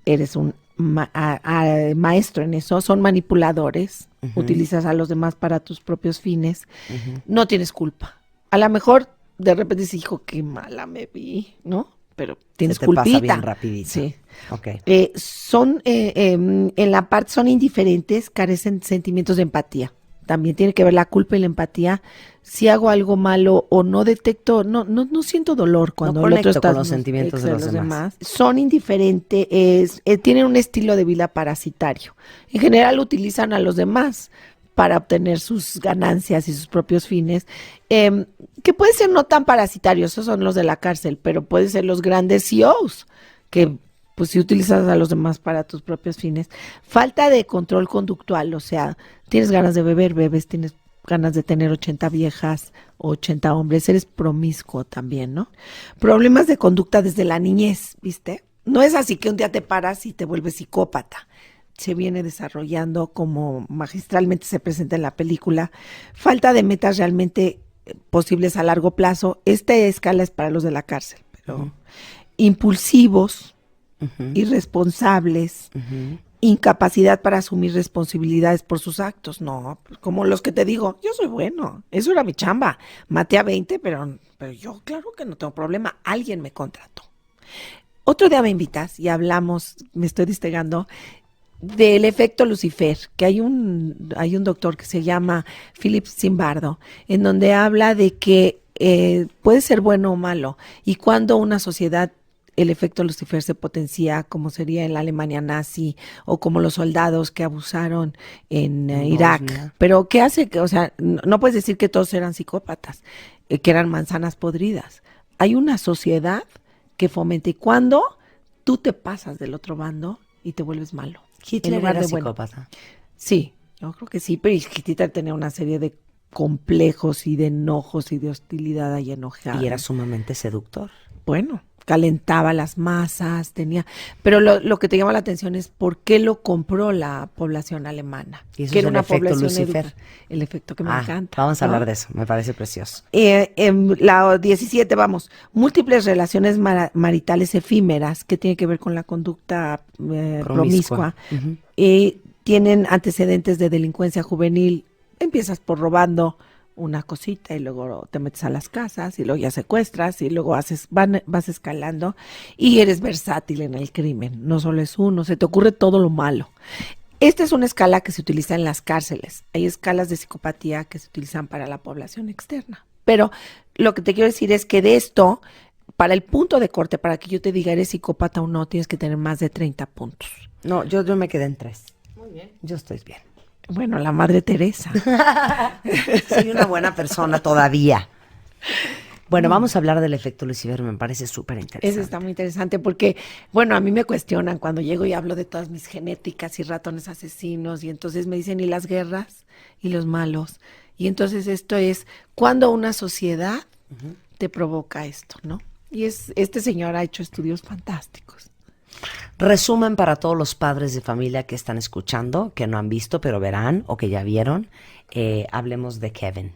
[SPEAKER 4] eres un maestro en eso. Son manipuladores. Uh-huh. Utilizas a los demás para tus propios fines. Uh-huh. No tienes culpa. A lo mejor de repente dices, hijo, qué mala me vi, ¿no? Pero tienes culpita.
[SPEAKER 2] Pasa bien rapidito.
[SPEAKER 4] Sí.
[SPEAKER 2] Okay.
[SPEAKER 4] En la parte son indiferentes, carecen de sentimientos de empatía. También tiene que ver la culpa y la empatía. Si hago algo malo o no detecto, no siento dolor cuando el otro está
[SPEAKER 2] con los sentimientos de los demás.
[SPEAKER 4] Son indiferentes, tienen un estilo de vida parasitario. En general utilizan a los demás para obtener sus ganancias y sus propios fines, que puede ser no tan parasitarios, esos son los de la cárcel, pero pueden ser los grandes CEOs, que pues si utilizas a los demás para tus propios fines. Falta de control conductual, o sea, tienes ganas de beber, bebes, tienes ganas de tener 80 viejas, 80 hombres, eres promiscuo también, ¿no? Problemas de conducta desde la niñez, ¿viste? No es así que un día te paras y te vuelves psicópata. Se viene desarrollando como magistralmente se presenta en la película. Falta de metas realmente posibles a largo plazo. Esta escala es para los de la cárcel, pero impulsivos, irresponsables, incapacidad para asumir responsabilidades por sus actos. No, como los que te digo, yo soy bueno, eso era mi chamba. Maté a 20, pero yo claro que no tengo problema, alguien me contrató. Otro día me invitas y hablamos, me estoy distrayendo, del efecto Lucifer, que hay un doctor que se llama Philip Zimbardo, en donde habla de que puede ser bueno o malo, y cuando una sociedad, el efecto Lucifer se potencia, como sería en la Alemania nazi, o como los soldados que abusaron en Irak. Pero ¿qué hace? O sea, no puedes decir que todos eran psicópatas, que eran manzanas podridas. Hay una sociedad que fomenta, y cuando tú te pasas del otro bando y te vuelves malo.
[SPEAKER 2] Hitler
[SPEAKER 4] lugar
[SPEAKER 2] era
[SPEAKER 4] de bueno.
[SPEAKER 2] psicópata.
[SPEAKER 4] Sí, yo creo que sí, pero Hitler tenía una serie de complejos y de enojos y de hostilidad ahí enojada.
[SPEAKER 2] Y era sumamente seductor.
[SPEAKER 4] Bueno, calentaba las masas, tenía... Pero lo que te llama la atención es por qué lo compró la población alemana.
[SPEAKER 2] Y eso
[SPEAKER 4] que
[SPEAKER 2] es
[SPEAKER 4] era
[SPEAKER 2] el
[SPEAKER 4] una
[SPEAKER 2] efecto
[SPEAKER 4] población
[SPEAKER 2] Lucifer.
[SPEAKER 4] el efecto que me encanta.
[SPEAKER 2] Vamos a
[SPEAKER 4] ¿no?
[SPEAKER 2] hablar de eso, me parece precioso.
[SPEAKER 4] En la 17, vamos, múltiples relaciones maritales efímeras, que tiene que ver con la conducta promiscua,
[SPEAKER 2] Ujú.
[SPEAKER 4] tienen antecedentes de delincuencia juvenil. Empiezas por robando una cosita y luego te metes a las casas y luego ya secuestras y luego vas escalando y eres versátil en el crimen. No solo es uno, se te ocurre todo lo malo. Esta es una escala que se utiliza en las cárceles. Hay escalas de psicopatía que se utilizan para la población externa. Pero lo que te quiero decir es que de esto, para el punto de corte, para que yo te diga eres psicópata o no, tienes que tener más de 30 puntos.
[SPEAKER 2] No, yo me quedé en 3. Muy bien. Yo estoy bien.
[SPEAKER 4] Bueno, la Madre Teresa.
[SPEAKER 2] Soy una buena persona todavía. Bueno, vamos a hablar del efecto Lucifer, me parece súper interesante.
[SPEAKER 4] Eso está muy interesante porque, bueno, a mí me cuestionan cuando llego y hablo de todas mis genéticas y ratones asesinos y entonces me dicen, ¿y las guerras? ¿Y los malos? Y entonces esto es cuando una sociedad te provoca esto, ¿no? Y este señor ha hecho estudios fantásticos.
[SPEAKER 2] Resumen para todos los padres de familia que están escuchando, que no han visto, pero verán o que ya vieron. Hablemos de Kevin.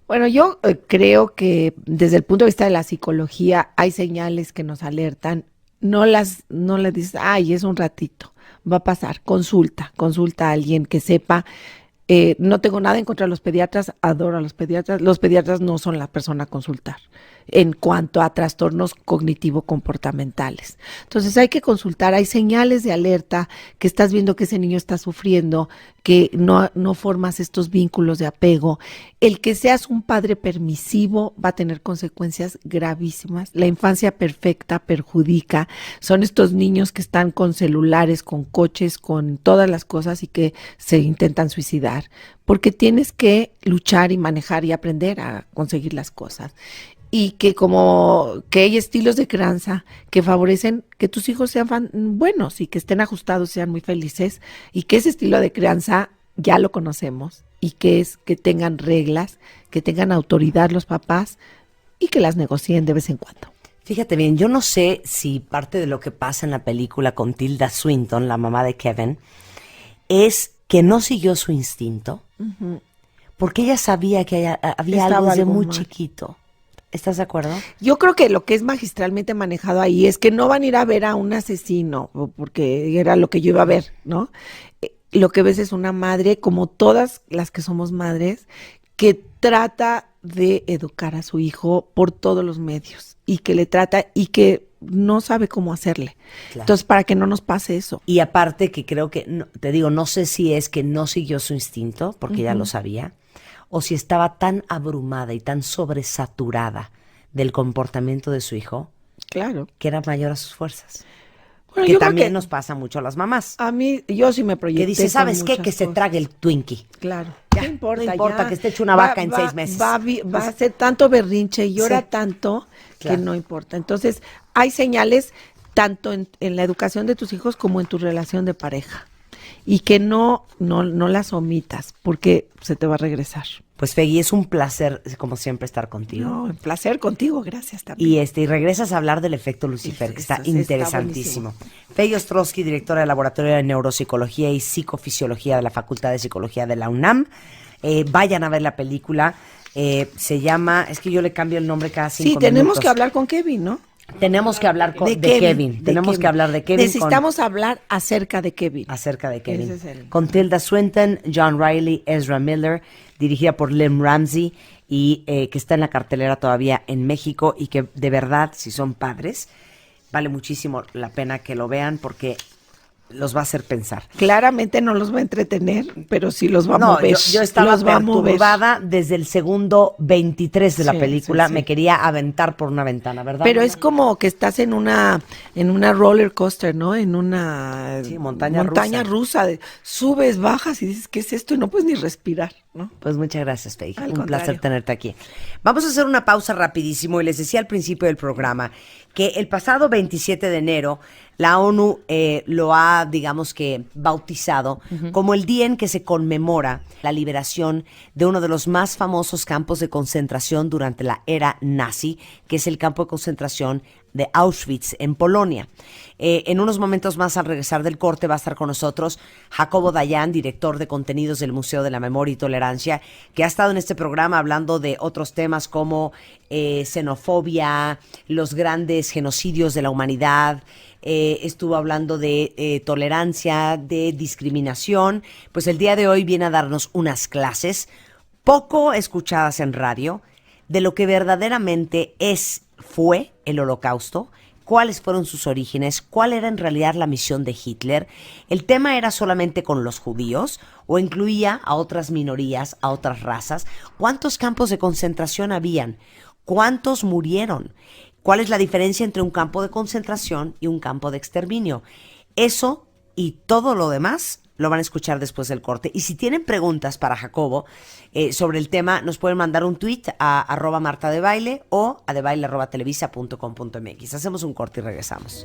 [SPEAKER 4] Bueno, yo creo que desde el punto de vista de la psicología hay señales que nos alertan. No le dices, ay, es un ratito, va a pasar. Consulta a alguien que sepa. No tengo nada en contra de los pediatras, adoro a los pediatras. Los pediatras no son la persona a consultar en cuanto a trastornos cognitivo-comportamentales. Entonces hay que consultar, hay señales de alerta que estás viendo que ese niño está sufriendo, que no formas estos vínculos de apego. El que seas un padre permisivo va a tener consecuencias gravísimas. La infancia perfecta perjudica. Son estos niños que están con celulares, con coches, con todas las cosas y que se intentan suicidar. Porque tienes que luchar y manejar y aprender a conseguir las cosas. Y que hay estilos de crianza que favorecen que tus hijos sean buenos y que estén ajustados, sean muy felices, y que ese estilo de crianza ya lo conocemos, y que es que tengan reglas, que tengan autoridad los papás y que las negocien de vez en cuando.
[SPEAKER 2] Fíjate bien, yo no sé si parte de lo que pasa en la película con Tilda Swinton, la mamá de Kevin, es que no siguió su instinto, porque ella sabía que había algo desde muy chiquito. ¿Estás de acuerdo?
[SPEAKER 4] Yo creo que lo que es magistralmente manejado ahí es que no van a ir a ver a un asesino, porque era lo que yo iba a ver, ¿no? Lo que ves es una madre, como todas las que somos madres, que trata de educar a su hijo por todos los medios y que le trata y que no sabe cómo hacerle. Claro. Entonces, para que no nos pase eso.
[SPEAKER 2] Y aparte que creo que, no sé si es que no siguió su instinto, porque ella lo sabía, o si estaba tan abrumada y tan sobresaturada del comportamiento de su hijo,
[SPEAKER 4] claro,
[SPEAKER 2] que era mayor a sus fuerzas.
[SPEAKER 4] Bueno,
[SPEAKER 2] que también nos pasa mucho a las mamás.
[SPEAKER 4] A mí, yo sí me proyecté.
[SPEAKER 2] Que dice, ¿sabes qué? Que
[SPEAKER 4] cosas.
[SPEAKER 2] se trague el Twinkie.
[SPEAKER 4] Claro.
[SPEAKER 2] Ya, no importa que esté hecho una vaca en 6 meses.
[SPEAKER 4] Va a hacer tanto berrinche y llora tanto que no importa. Entonces, hay señales tanto en la educación de tus hijos como en tu relación de pareja. Y que no las omitas, porque se te va a regresar.
[SPEAKER 2] Pues, Fegui, es un placer, como siempre, estar contigo.
[SPEAKER 4] No, un placer contigo, gracias también.
[SPEAKER 2] Y regresas a hablar del efecto Lucifer, que está interesantísimo. Fegui Ostrowski, directora del Laboratorio de Neuropsicología y Psicofisiología de la Facultad de Psicología de la UNAM. Vayan a ver la película. Se llama, es que yo le cambio el nombre cada 5 minutos.
[SPEAKER 4] Sí, tenemos que hablar con Kevin, ¿no?
[SPEAKER 2] Tenemos que hablar de Kevin. Tenemos que hablar de Kevin.
[SPEAKER 4] Necesitamos hablar acerca de Kevin.
[SPEAKER 2] Acerca de Kevin.
[SPEAKER 4] Ese es
[SPEAKER 2] Con Tilda Swinton, John Reilly, Ezra Miller, dirigida por Lynn Ramsey y que está en la cartelera todavía en México y que de verdad, si son padres, vale muchísimo la pena que lo vean porque los va a hacer pensar.
[SPEAKER 4] Claramente no los va a entretener, pero sí los va a mover.
[SPEAKER 2] Yo estaba perturbada desde el segundo 23 de la película.
[SPEAKER 4] Sí.
[SPEAKER 2] Me quería aventar por una ventana, ¿verdad?
[SPEAKER 4] Pero es como que estás en una roller coaster, ¿no? En una
[SPEAKER 2] montaña
[SPEAKER 4] rusa. Subes, bajas y dices, ¿qué es esto? Y no puedes ni respirar, ¿no?
[SPEAKER 2] Pues muchas gracias, Fey. Un
[SPEAKER 4] contrario.
[SPEAKER 2] placer tenerte aquí. Vamos a hacer una pausa rapidísimo y les decía al principio del programa que el pasado 27 de enero La ONU lo ha, digamos que, bautizado como el día en que se conmemora la liberación de uno de los más famosos campos de concentración durante la era nazi, que es el campo de concentración de Auschwitz, en Polonia. En unos momentos más, al regresar del corte, va a estar con nosotros Jacobo Dayan, director de contenidos del Museo de la Memoria y Tolerancia, que ha estado en este programa hablando de otros temas como xenofobia, los grandes genocidios de la humanidad, estuvo hablando de tolerancia, de discriminación. Pues el día de hoy viene a darnos unas clases poco escuchadas en radio de lo que verdaderamente fue el Holocausto, cuáles fueron sus orígenes, cuál era en realidad la misión de Hitler. ¿El tema era solamente con los judíos o incluía a otras minorías, a otras razas? ¿Cuántos campos de concentración habían? ¿Cuántos murieron? ¿Cuál es la diferencia entre un campo de concentración y un campo de exterminio? Eso y todo lo demás lo van a escuchar después del corte. Y si tienen preguntas para Jacobo sobre el tema, nos pueden mandar un tweet a @martadebaile o a debaile@televisa.com.mx. Hacemos un corte y regresamos.